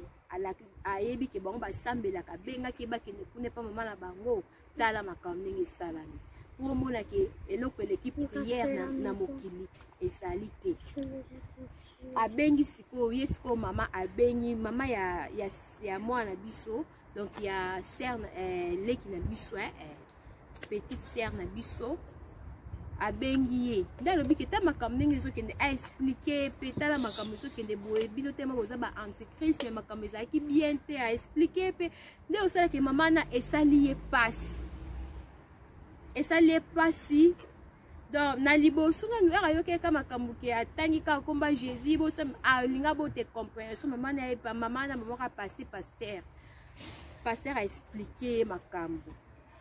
ayebi ke bango basambelaka bengaki bakende kuna epa mama na bango tala makambo ndenge esalami po omonake eloko eleki prière na mokili ezali te abengi sikoyo ye sikoyo mama abengi mama ya mwana biso donc ya sœur leki na biso petite sœur na biso abengi ye nde alobi ke ta makambo ndenge ezokende aexplike mpe tala makambo ezokende boye bino te moko oza ba antichrist me makambo ezalaki bien te aexplike mpe nde osalaki mama na esali ye pasi donc na liboso nanu ere ayokeka makambo ke atangi kaka komba jésus alinga bote compréhension mama na babaka pase paster aexplike makambo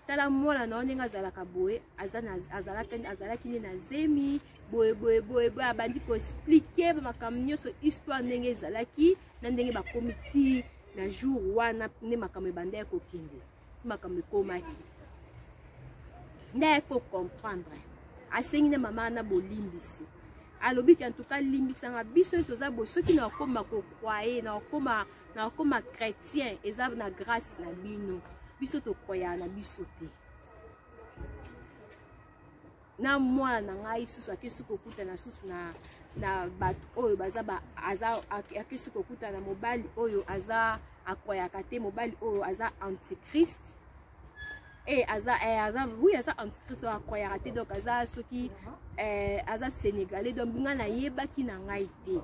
tala mwana na ndenge azalaka boye azalaki nde na zemi boye abandi koexplike makambo nyonso histoire ndenge ezalaki na ndenge bakomi ti na jour wana nde makambo ebanda ya kokende makambo ekomaki nde ayekocomprendre asengi nde mama na bolimbisi alobi ke en tout cas limbisanga biso toza boye soki na okoma kokroye na okoma chrétien eza na grâce na bino biso tokroya na biso te na mwana na ngai susu akesi kokutana susu na bato oyo akesi kokutana mobali oyo aza akroyaka te mobali oyo aza antichrist aza antichrist oyo akroyaka te donc aza soki aza sénégalais donc binga nayebaki na ngai te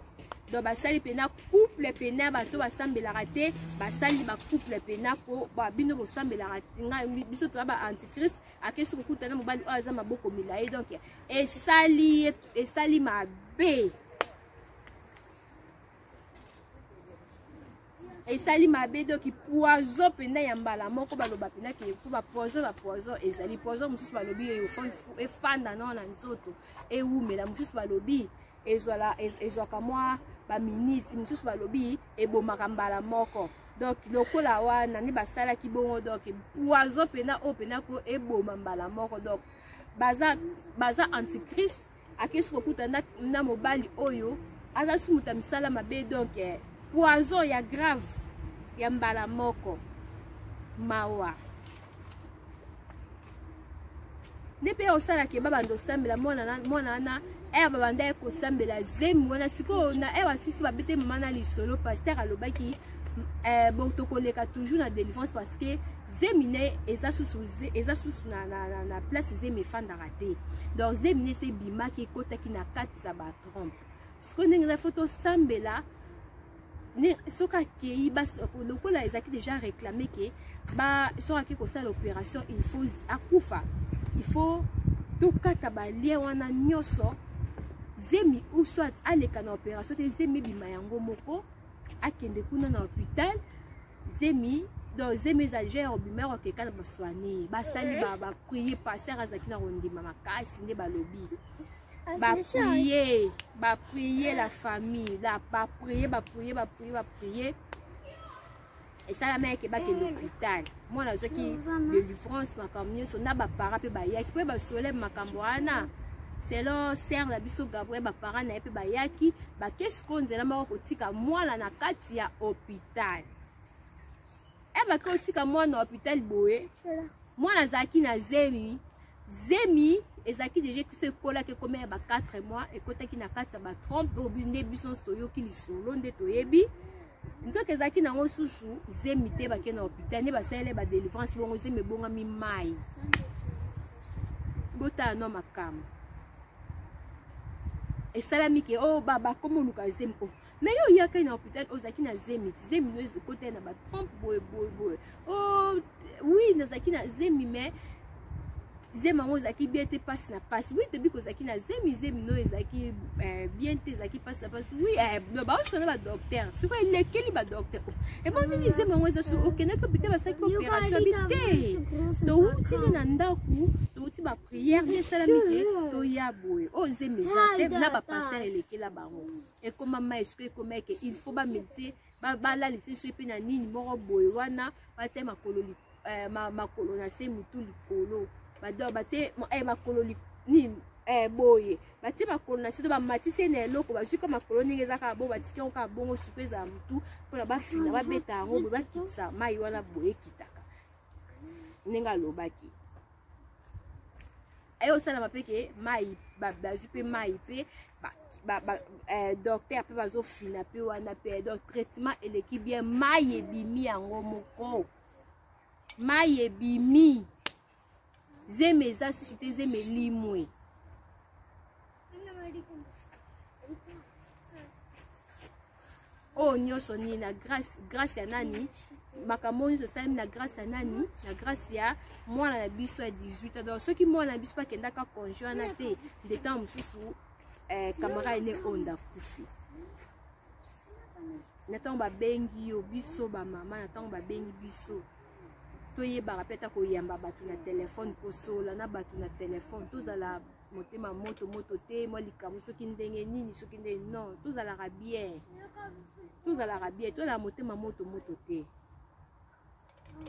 donc basali pena couple pena bato basambelaka te basali couple pena po bino bosambelaka ngai biso toza ba antichrist akesi kokutana mobali oyo aza maboko milaye donc esali mabe esali mabe donc poison pena ya mbala moko baloba pena ke po poison ezali poison mosusu balobi efanda no na nzoto ewumela mosusu balobi ezwaka mwa baminiti mosusu balobi ebomaka mbala moko donc lokola wana nde basalaki bongo donc poison pena oyo pena ko eboma mbala moko donc baza antichrist akesi kokutana na mobali oyo aza sumuta misala mabe donc poison ya grave ya mbala moko mawa nde mpe osalaki babanda osambela mwana wana babanda kosambela zemi wana sikoyo na basisi babete mama na lisolo paster alobaki bon tokoleka toujours na délivrance parce que zemi ne eza susu na place zemi efandaka te donc zemi ne se bimaki ekotaki na kati ya batrompe sikoyo ndenge eza fo tosambela soki akei lokola ezalaki déjà réclamé ke soki akei kosala opération il faut akufa il faut tokata balien wana nyonso zemi ou soit aleka na opération te zemi ebima yango moko akende kuna na hôpital zemi donc zemi eza déjà obima okeka na baswani basali bapriye paster azalaki na kondima makasi nde balobi bapriye la famille bapriye esalama yeke bakende hôpital mwana azwaki délivrance makambo nyonso na bapara mpe bayaki mpe basole makambo wana selo sere na biso Gabriel bapara na ye mpe bayaki bakesi ko nzela moko kotika mwana na kati ya hôpital baki kotika mwana na hôpital boye mwana azalaki na zemi zemi ezaki déjà que ce kola ke comme ba 4 mois et kota ki na kati ba trompe au binde bison stoyo ki lisolo nde toyebi nzoka ezaki nango susu zemi te ba ke na hôpital ne ba sele ba délivrance bongo zemi bonga mi mai bota no makam et salami ke oh baba comme luka zemi oh mais yo yaka na hôpital ozaki na zemi no ezokota na ba trompe boy oh oui nazaki na zemi mais zemi ngo zaki bien te passe na passe oui te biko zaki na zemi no ezaki bien te zaki passe na passe oui no ba sona ba docteur c'est quoi il keli ba docteur et bon ni zemi ngo zasu okena ko bité ba saki opération bité to uti na ndaku to uti ba prière ni salami ke to ya boy o zemi za na ba pasteur elekela bango et comme maman est-ce que comme que il faut ba médecin ba la lycée so pe na nini moko boy wana ba tie makolo makolo na se mutu likolo bador batie makolo ni boye batie makolo na seto ba matise na eloko bazwi ka makolo ninge ezaka bo batiki onka bongo supeza mutu pona ba fina ba beta ngo ba kitsa mai wana boye kitaka ninga lobaki ayo sala mapeke mai bazwi pe mai pe docteur pe bazo fina pe wana pe donc traitement eleki bien mai ebimi yango moko mai ebimi zeme za susute zeme limwe oh nyoso ni na grâce ya nani makambo nyoso sami na grâce ya nani na grâce ya mwana na biso ya 18 donc soki mwana na biso pa kendaka congé wana te de temps mosusu camarade ne onda kufi na ntango babengi yo biso bamama na ntango babengi biso toyebaka mpe ata koyamba bato na telefone kosola na bato na telefone tozala motema moto te mwa likambo soki ndenge nini soki ndenge non tozalaka bien tozala motema moto te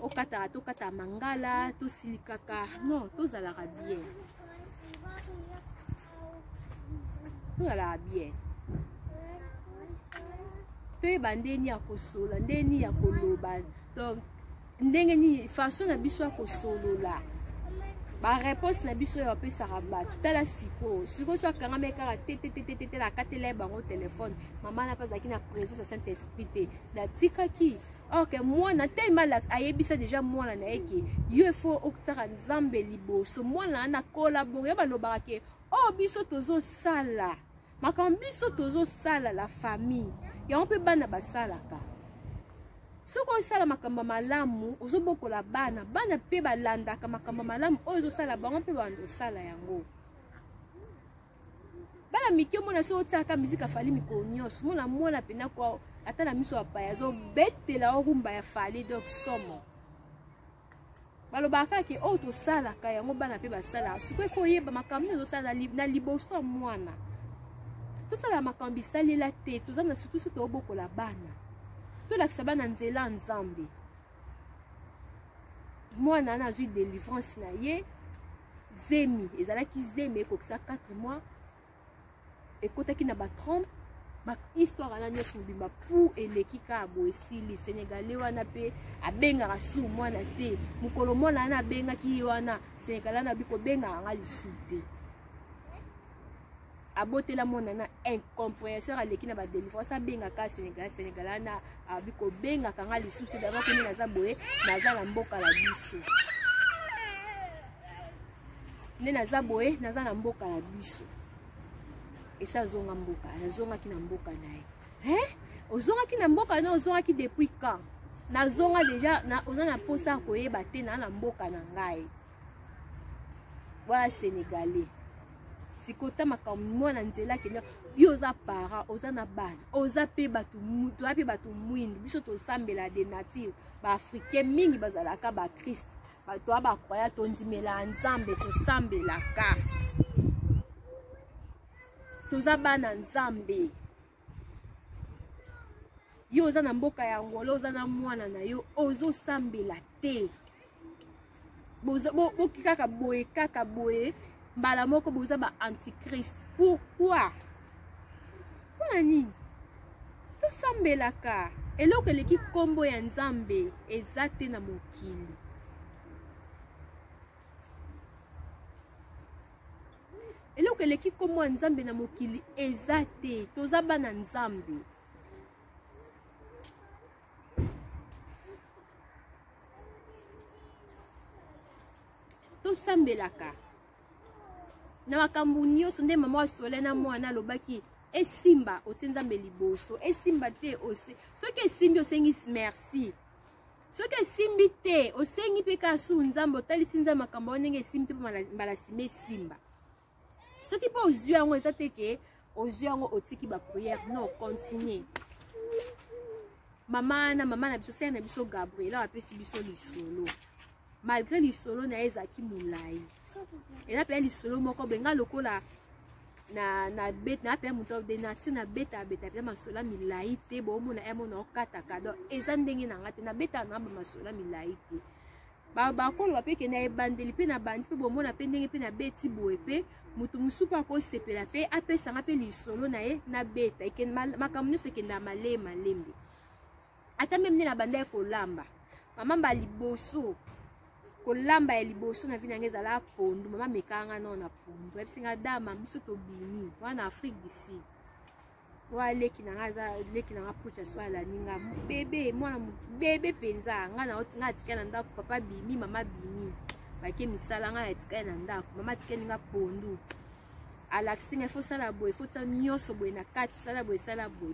okataka tokata mangala tosilikaka non tozalaka bien toyeba ndeni ya kosola ndeni ya koloba donc ndenge ni façon na biso ya kosolola ba réponse na biso ya opesaka bato tala siko so akangami kaka te la katela bango telefone mama na pazaki na présence ya saint esprit te na tikaki ok mwana tellement ayebisa déjà mwana na eke yo faut okutaka nzambe liboso mwana na collabore balobaka ke oh biso tozosala makambo biso tozosala la famille yango mpe bana basalaka soko osala makambo malamu ozobokola bana pe balandaka makambo malamu oyo ozosala bango mpe bando osala yango bana miki omona so otiaka miziki afali mikolo nyonso mona pena kwa ata na miso apaya azobetela orumba ya fali donc somo balobaka ke oyo tosalaka yango bana mpe basala siko efo oyeba makambo ozosala na liboso mwana tosala makambo bisalela te toza na surtout so tobokola bana tolakisa bana nzela nzambe mwana nazwi délivrance na ye zemi ezalaki zemi ekokisa 4 mois ekotaki na batrompe histoire wana nyonso mobimba pour eleki kaka boye esili sénégalais wana mpe abengaka su mwana te mokolo mwana wana abengaki ye wana sénégalais wana abi kobengaka nga lisu te abotela mona na incompréhension aleki na ba délivrance abengaka sénégalais na abi kobengaka nga lisu te d'abord koni naza boye naza na mboka la biso nde naza boye naza na mboka la biso esa zonga mboka nazongaki na mboka na ye ozongaki na mboka na ozongaki depuis quand nazonga déjà oza na posa koyeba te na mboka na ngai voilà sénégalais sikota makambo mwana nzela kenda yo oza para oza na bana oza pe bato mwindu biso tosambela de nature baafricain mingi bazalaka bakrist bato a bakroya tondimela nzambe tosambelaka toza bana nzambe yo oza na mboka ya ngolo oza na mwana na yo ozosambela te boki kaka boye mbala moko boza ba antichrist pourquoi mpona nini tosambelaka eloko eleki kombo ya nzambe eza te na mokili eloko eleki kombo ya nzambe na mokili eza te toza bana nzambe tosambelaka na makambo nyonso nde mama wa Soleil na mwana alobaki esimba otie nzambe liboso esimba te ose soki esimbi osengi merci soki esimbi te osengi mpe kasu nzambe otalisi nzambe makambo wana ndenge esimbi te mpo mbala nsima esimba soki mpe ozwi yango eza te ke ozwi yango otiki bapriere non continue mama na biso sere na biso Gabriela apesi biso lisolo malgré lisolo na ye ezalaki molai eza mpe lisolo moko benga lokola na bete na pe moto de na tina beta pe masola milai te bomona emona okataka donc eza ndenge na ngate na beta na ba masola milai te ba kolo pe ke na ebandeli pe na bandi pe bomona pe ndenge pe na beti boye pe mutu musupa ko sepela pe apesa nga pe lisolo na ye na beta eke makambo nyonso ekenda malembe ata meme na banda kolamba mama ba liboso kolamba ya liboso na vina ngezala pondu mama mekanga no na pondu ebisinga dama biso to bimi wana Afrique d'ici wa leki na ngaza leki na ngapucha swala ninga bebe mwana bebe penza nga na otinga tika na ndako papa bimi mama bimi bake misala nga tika na ndako mama tika ninga pondu alaxinga fo sala boy fo ta nyoso boy na kati sala boy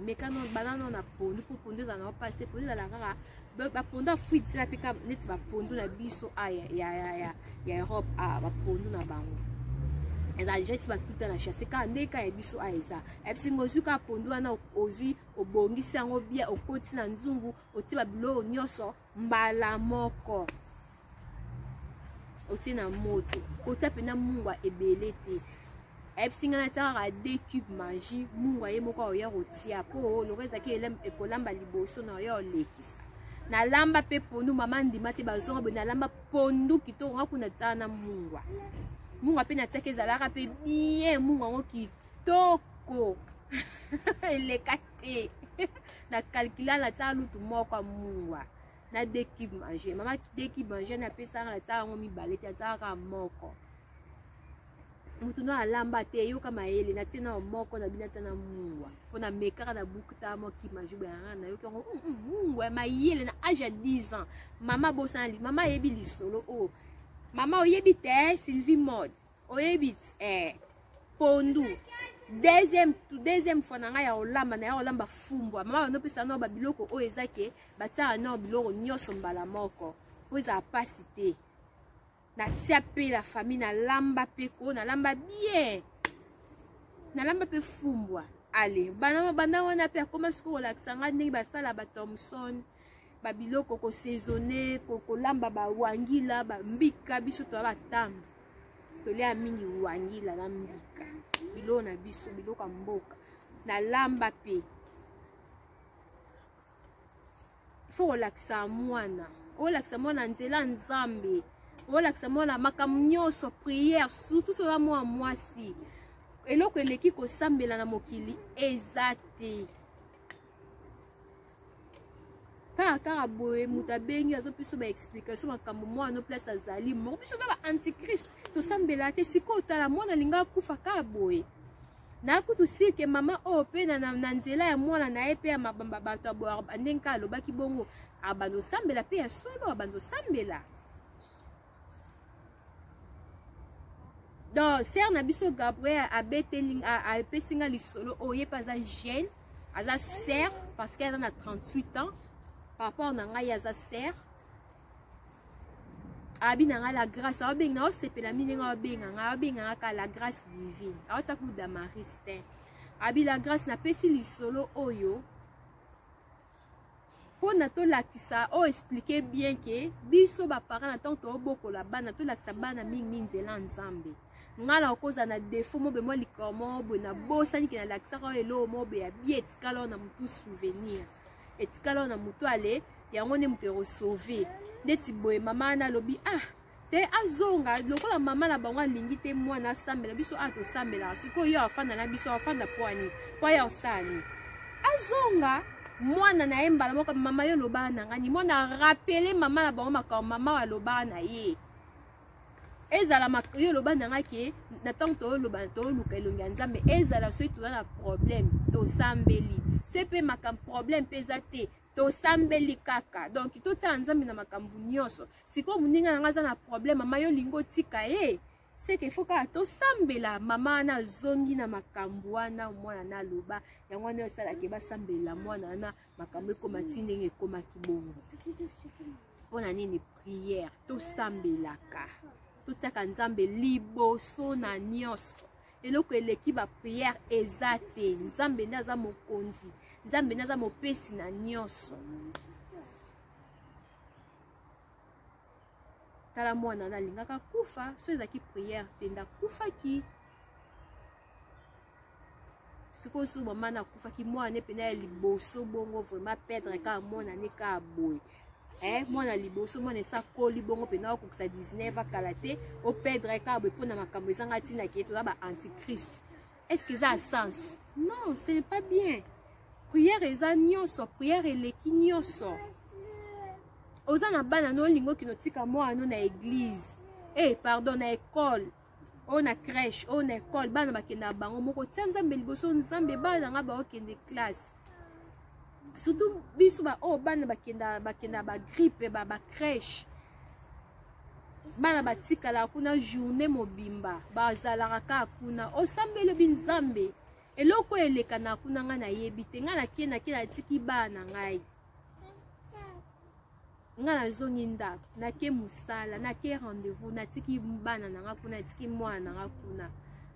mekano banano na pondu pour pondu za na passe pondu za la kaka ba pondu fuite sila pika net ba pondu na biso ya Europe ba pondu na bango eza jeti ba tuta na chasse ka ndeka ya biso eza ebisingo zuka pondu wana ozi obongisi yango bia okoti na nzungu oti ba bilo nyoso mbala moko oti na moto oti pena mungwa ebele te ebisinga na tara 2 cubes magie mungwa ye moko oya rotia po lokeza ki elem ekolamba liboso na yo lekisa na lamba pe pondu mama ndima te bazonga bo na lamba pondu kitoko ngakuna tsana mungwa pe na tseke ezalaka pe bien mungwa ngo kitoko elekate na calcula na tsala lutu moko mungwa na 2 cubes magie mama 2 cubes magie na pesa na tsala ngo mibale te tsala moko mutu no alamba te yoka mayele na tina moko na bina tana mungwa pona mekaka na bukuta mo ki majuba yana na yoka mungwa mayele na âge 10 ans mama bosali mama yebi lisolo o mama oyebi te Sylvie mode oyebi pondu deuxième fois na nga ya olamba fumbwa mama no pesa no ba biloko o ezake batara no biloko nyoso mbala moko po za pasi te na tia pe la famille na lamba pe ko na lamba bien na lamba pe fumbwa ale banda wana pe akoma siko relaxanga ndenge basala ba Thomson ba biloko ko saisonner ko lamba ba wangila ba mbika biso to ba tamba to le mingi wangila na mbika bilo na biso biloko mboka na lamba pe faut relaxa mwana nzela nzambe olakisa mwana makambo nyonso prière surtout sola mwa mwasi eloko eleki kosambela na mokili eza te kaka boye mutu abengi azopesa ba explication makambo mwana place azali moko biso na ba antichrist tosambela te sikoyo otala mwana alinga kufa kaka boye nakutu sike mama oyo mpe na nzela ya mwana na ye mpe ya mabamba bato ya boye ndenge alobaki bongo abanda osambela mpe ya solo abanda osambela donc sere na biso Gabriel abetelinga apesinga lisolo oye pa za jeune aza sere parce qu'elle a 38 ans par rapport na ngai aza sere abi na ngai la grâce abenga osepela mine nga obenga ka la grâce divine aota ku Damaristin abi la grâce na pesi lisolo oyo pona to lakisa o expliquer bien que biso ba parents na tant to bokola bana to lakisa bana mingi nzela nzambe ngala okoza na défaut mobe mo likomo bo na bosani ke na lakisa ko elo mobe ya bien etikala na mutu souvenir etikala na mutu ale yango ne mutu resauver ndeti boye mama na lobi te azonga lokola mama na bango alingi te mwana sambela biso to sambela siko yo afanda na biso afanda poani po ya osani azonga mwana na embala moko mama yo loba na ngani mwana rappeler mama na bango makambo mama wa loba na ye ezala makyo loba nangaki na tant to loba to luka elonga nzambe ezala so to na problème to sambeli sepe makam problème pesate to sambeli kaka donc to ta nzambe na makambu nyonso siko muninga nanga za na problème mama yo lingo tika c'est que faut ka to sambela mama na zongi na makambu wana mwana na loba yango ne sala ke ba sambela mwana na makambu ko matindenge ko makibongo pona nini prière to sambelaka totiaka nzambe liboso na nyonso eloko eleki ba prière eza te nzambe nde aza mokonzi nzambe nde aza mopesi na nyonso tala mwana na alingaka kufa so ezalaki prière te ndakufaki sikoyo so mama nakufaki mwana pena ya liboso bongo vraiment perdre kaka mwana ne kaka boye mwana liboso mwana esakoli bongo pena okokisa 19 akala te operdre kaka boye mpona makambo ezanga ntina ke toza ba antichrist est-ce que ça a sens? Non, ce n'est pas bien. Prière eza nyonso, prière eleki nyonso. Oza na bana no lingo ki notika mwa no na église. Pardon, na école. O na crèche, o na école, bana bakenda bango moko tia nzambe liboso nzambe bana nga ba okende classe. Surtout biso ba bana bakenda ba grippe ba crèche. Bana batikala kuna journée mobimba bazalaka ka kuna osambelo binzambe eloko eleka na kuna nga na yebite nga na kena tiki bana ngai nga na zongi ndako na ke musala na ke rendez-vous na tiki bana na kuna tiki mwana nga kuna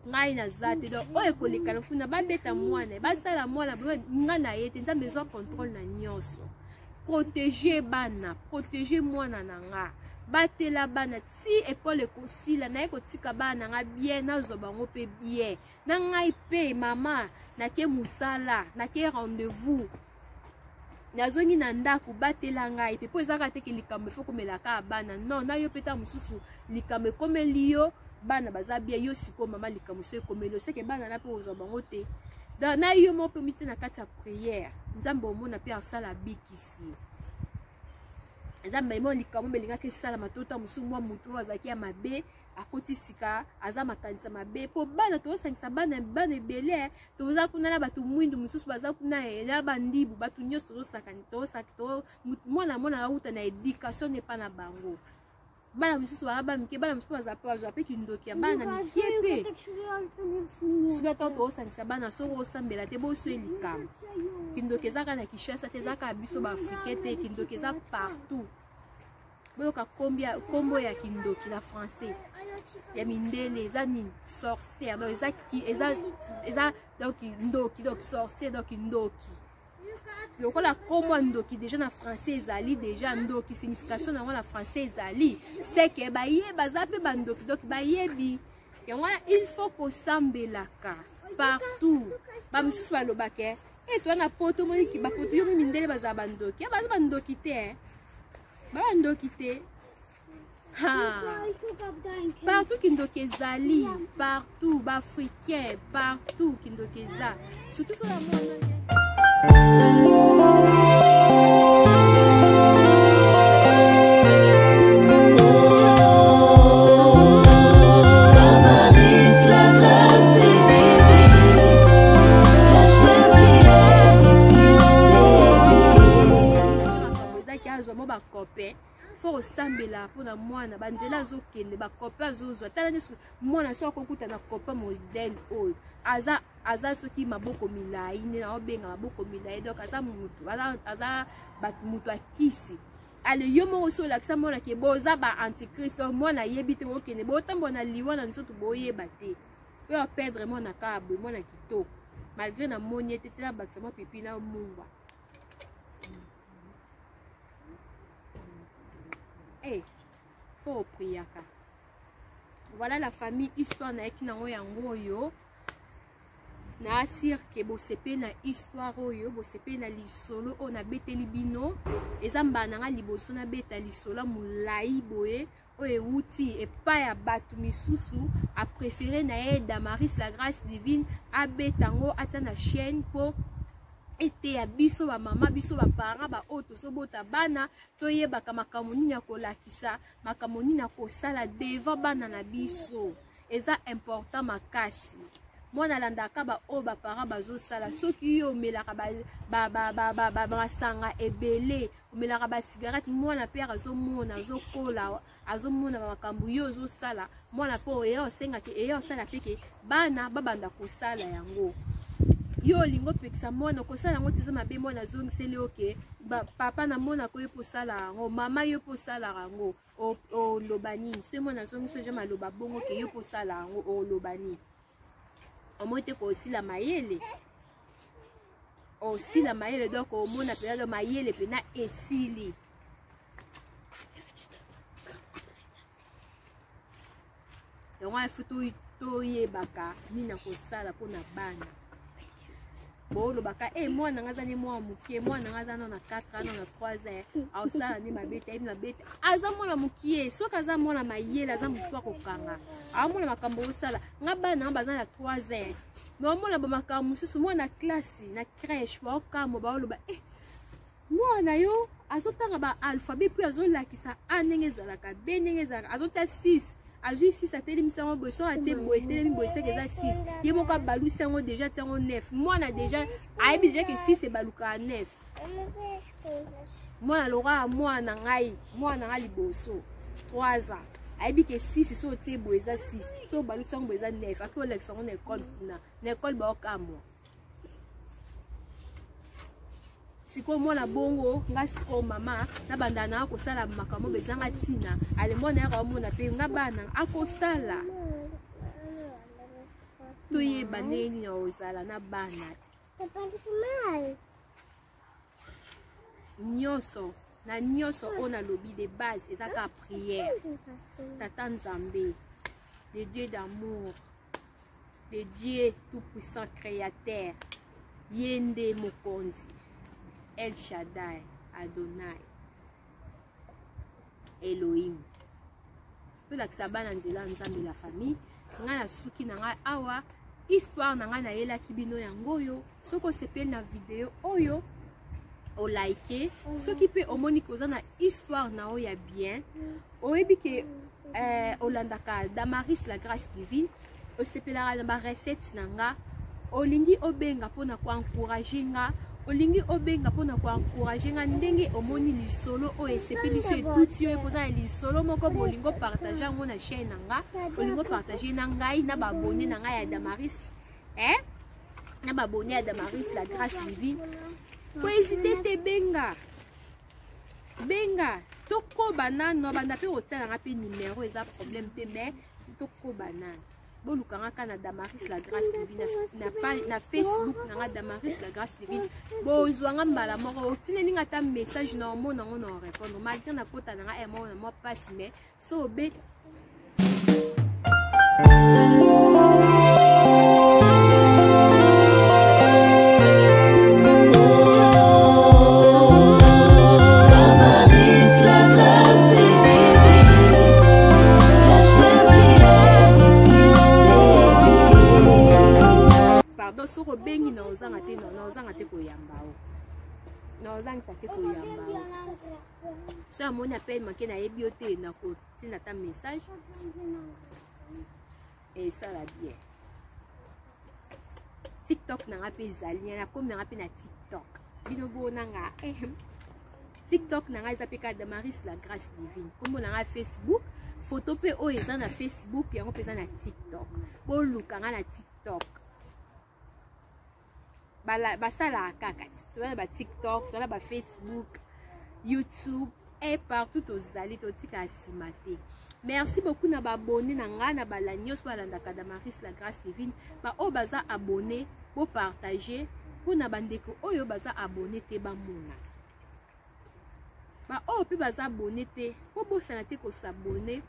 ngai na zate donc oyo koleka na kuna babeta mwana basala mwana nga na yete nzambe zo contrôle na nyonso protéger bana protéger mwana na nga batela bana ti école ekosila na ekotika bana nga bien nazo bango pe bien na ngai pe mama na ke musala na ke rendez-vous nazongi na ndako batela ngai pe po ezaka te ke likambo fo komelaka bana non na yo peta mususu likambo komeli yo bana baza bien yo siko mama likambo so komeli c'est que bana na pe ozo bango te na yo mo pe miti na kati ya prière nzambe omona pe asala bikisi nzambe mo likambo belinga ke sala matota musu mwa mutu azaki ya mabe akoti sika aza makanisa mabe po bana to sangisa bana ebele toza kuna na batu mwindu mususu baza kuna ya bandibu batu nyonso to sakani to sakto mwana auta na éducation ne pas na bango bana mususu ba mike bana mususu baza pe kindoki ya bana mike pe sika to sangisa bana so osambela te bo so likambo kindoki ezaka na Kinshasa te ezaka biso ba africain te kindoki eza partout boyoka kombo ya kindoki na français ya mindele eza nini sorcière donc eza donc ndoki donc sorcière donc ndoki lokola kombo ya ndoki déjà na français ezali déjà ndoki signification nango na français ezali c'est que baza pe bandoki donc bayebi yango wana il faut kosambelaka partout bamosusu balobaka toi na poto moniki bapoto yo mindele baza bandoki ya baza bandoki te bandoki te partout kindoki ezali partout baafricain partout kindoki eza surtout sur la mwana faut osambela mpona mwana banzela azokende bakope azozwa tala nde mwana so akokuta na kope modele oyo aza soki maboko milai nde naobenga maboko milai donc aza mutu akisi ale yo moko so olakisa mwana ke boza ba antichrist mwana ayebi te bokende botambola na liwa na nzoto boyeba te oyo aperdre mwana kaka boye mwana kitoko malgré na moni ete tela bakisa mwa pipi na mungwa faut priaka. Voilà la famille histoire na eki nango yango yo na asir ke bosepe na histoire oyo bosepe na lisolo o na beteli bino ezamba nanga liboso na beta lisolo mulai boye oye wuti epa ya batu misusu a préféré na Damaris la grâce divine a betango ata na chaîne po ete ya biso ba mama biso ba parents ba oto so bota bana toyebaka makambo nini ya kolakisa makambo nini ya kosala devant bana na biso eza important makasi mwana landaka ba o ba parents bazosala soki yo omelaka ba masanga ebele omelaka ba cigarette mwana père azomona azokola azomona makambo yo ozosala mwana po eyo osengaki eyo osala peke bana babanda kosala yango yo lingo pekisa mwana kosala yango teza mabe mwana zongiseli oke papa na mona ko yeposala yango mama yo posala yango o lobani se mwana zongiso je maloba bongo ke yo posala yango o lobani omote ko osila mayele osila mayele donc omona pena do mayele pena esili yango afutu toyebaka nini na kosala mpona bana bolobaka mwana nga azani mwana mokie mwana nga aza na 4 ans na 3 ans aosala ni mabete ayebi mabete aza mwana mokie soki aza mwana mayele aza motu akokanga aomona makambo osala nga bana baza na 3 ans me omona bamakambo mosusu mwana klasi na crèche baokambo baoloba mwana yo azotanga ba alphabet mpe azolakisa a ndenge ezalaka b ndenge ezalaka azotia 6 azui 6 atelemisa yango boye so atie boye etelemi boye seke eza 6 ye moko abalusi yango deja atia yango 9 mwana deja ayebi deja ke 6 ebalukaka 9 mwana lokola mwana ngai liboso 3 ans ayebi ke 6 so otie boye eza 6 so obalusi yango boye eza 9 ake olekisa yango na ekole kuna na ekole baokamwa siko mwana bongo nga siko mama na banda na akosala makambo bezanga tina ale mwana ya komona pe nga bana akosala toyeba nini na ozala na bana nyonso na nyonso ona lobi de base ezaka prière tata nzambe le Dieu d'amour le Dieu tout puissant créateur yende mokonzi El Shaddai, Adonai, Elohim. Tout la bana nzela nzambe la famille. Nga na suki na nga awa histoire na nga na yela kibino yango yo. Soko sepel na video oyo o like. Soki pe omoni koza na histoire na o ya bien. Oyebi ke olandaka Damaris la grâce divine. O sepela na ba recette na nga. Olingi obenga pona ko encourager nga. Olingi obenga pona ko encourager nga ndenge omoni lisolo o esepeli so etuti yo epoza lisolo moko bolingo partager ngo na chaîne nga olingo partager na ngai na ba abonné na ngai ya Damaris na ba abonné ya Damaris la grâce divine ko hésiter te benga toko banana banda pe otala nga pe numéro eza problème te mais toko banana bolukanga kana Damaris la grâce divine na Facebook na Damaris la grâce divine bozwanga mbala moko otineli nga ta message na omona ngo na répondre malgré na kota na nga mo na mo passe mais so be soko bengi na ozanga te koyamba o na ozanga te koyamba so amoni appel manke na yebi o te na kotina ta message et ça la bien TikTok na nga pe ezali na komi na nga pe na TikTok bino bona nga TikTok na nga eza pe ka Damaris la grâce divine kombo na nga Facebook photo pe o eza na Facebook yango pe eza na TikTok boluka nga na TikTok basala kaka tona ba TikTok tona ba Facebook YouTube et partout ozali totika asimate merci beaucoup na ba abonné na nga na bala nyos balandaka Damaris la grâce divine ba o baza abonné bo partager pona bandeko oyo baza abonné te bamona ba o pe baza abonné te po bosana te ko s'abonner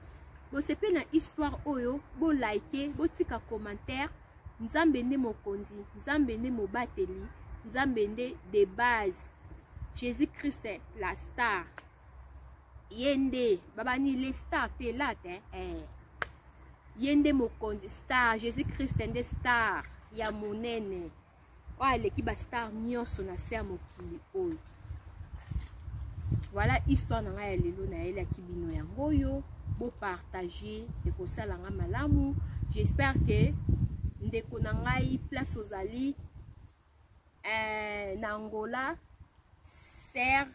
bo sepe na histoire oyo bo liker bo tika commentaire Nzambe nde mokonzi, Nzambe nde mobateli, Nzambe nde de base. Jésus-Christ la star. Yende, babani les stars te là te. Yende mokonzi star, Jésus-Christ nde star ya monene. aleki ba star nyonso na se ya mokili oyo. Voilà histoire na ngai ya lelo na yelaki bino yango oyo bo partager et kosala nga malamu. J'espère que ndeko na ngai place ozali na Angola, Sœur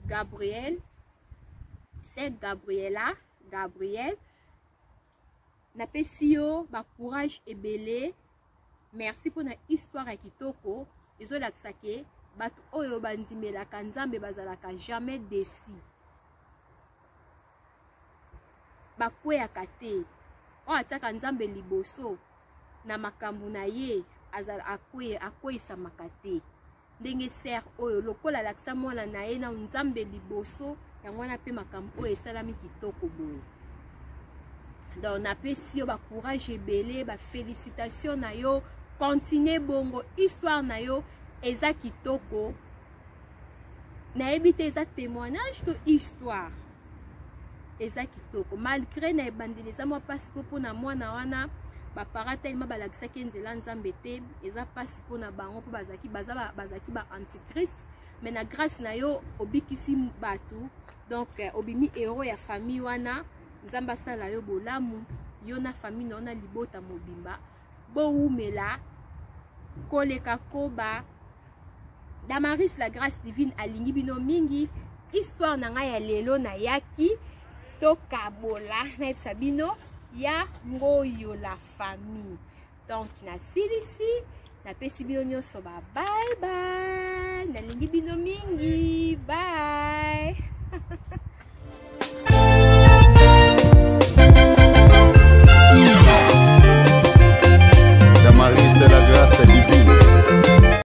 Gabriel napesi yo ba courage ebele. Merci pour na histoire ya kitoko ezolakisa ke bato oyo bandimelaka Nzambe bazalaka jamais déçu, bakweyaka te. Oyo atiaka Nzambe liboso na makambo na ye akweyisamaka te. Ndenge ser oyo lokola alakisa mwana na ye na Nzambe liboso yango wana mpe makambo oyo esalami kitoko boye. Donc napesi yo ba courage ebele, ba félicitation na yo, continue bongo, histoire na yo eza kitoko. Nayebi te eza témoignage to histoire eza kitoko, malgré na ebandeli eza mwa pasi po na mwana wana bapara telema balakisaki nzela Nzambe te, eza pasi po na bango po bazaki ba antichrist, mais na grâce na yo obikisi batu. Donc obimi héros ya famille wana, Nzambe asala yo bolamu, yo na famille na ona libota mobimba bo umela koleka koba. Damaris la grâce divine alingi bino mingi. Histoire na ngai ya lelo na yaki tokabola na yebisa bino ya ngoyo la famille. Donc na silisi napesi bino nyonso ba bye bye, nalingi bino mingi, bye.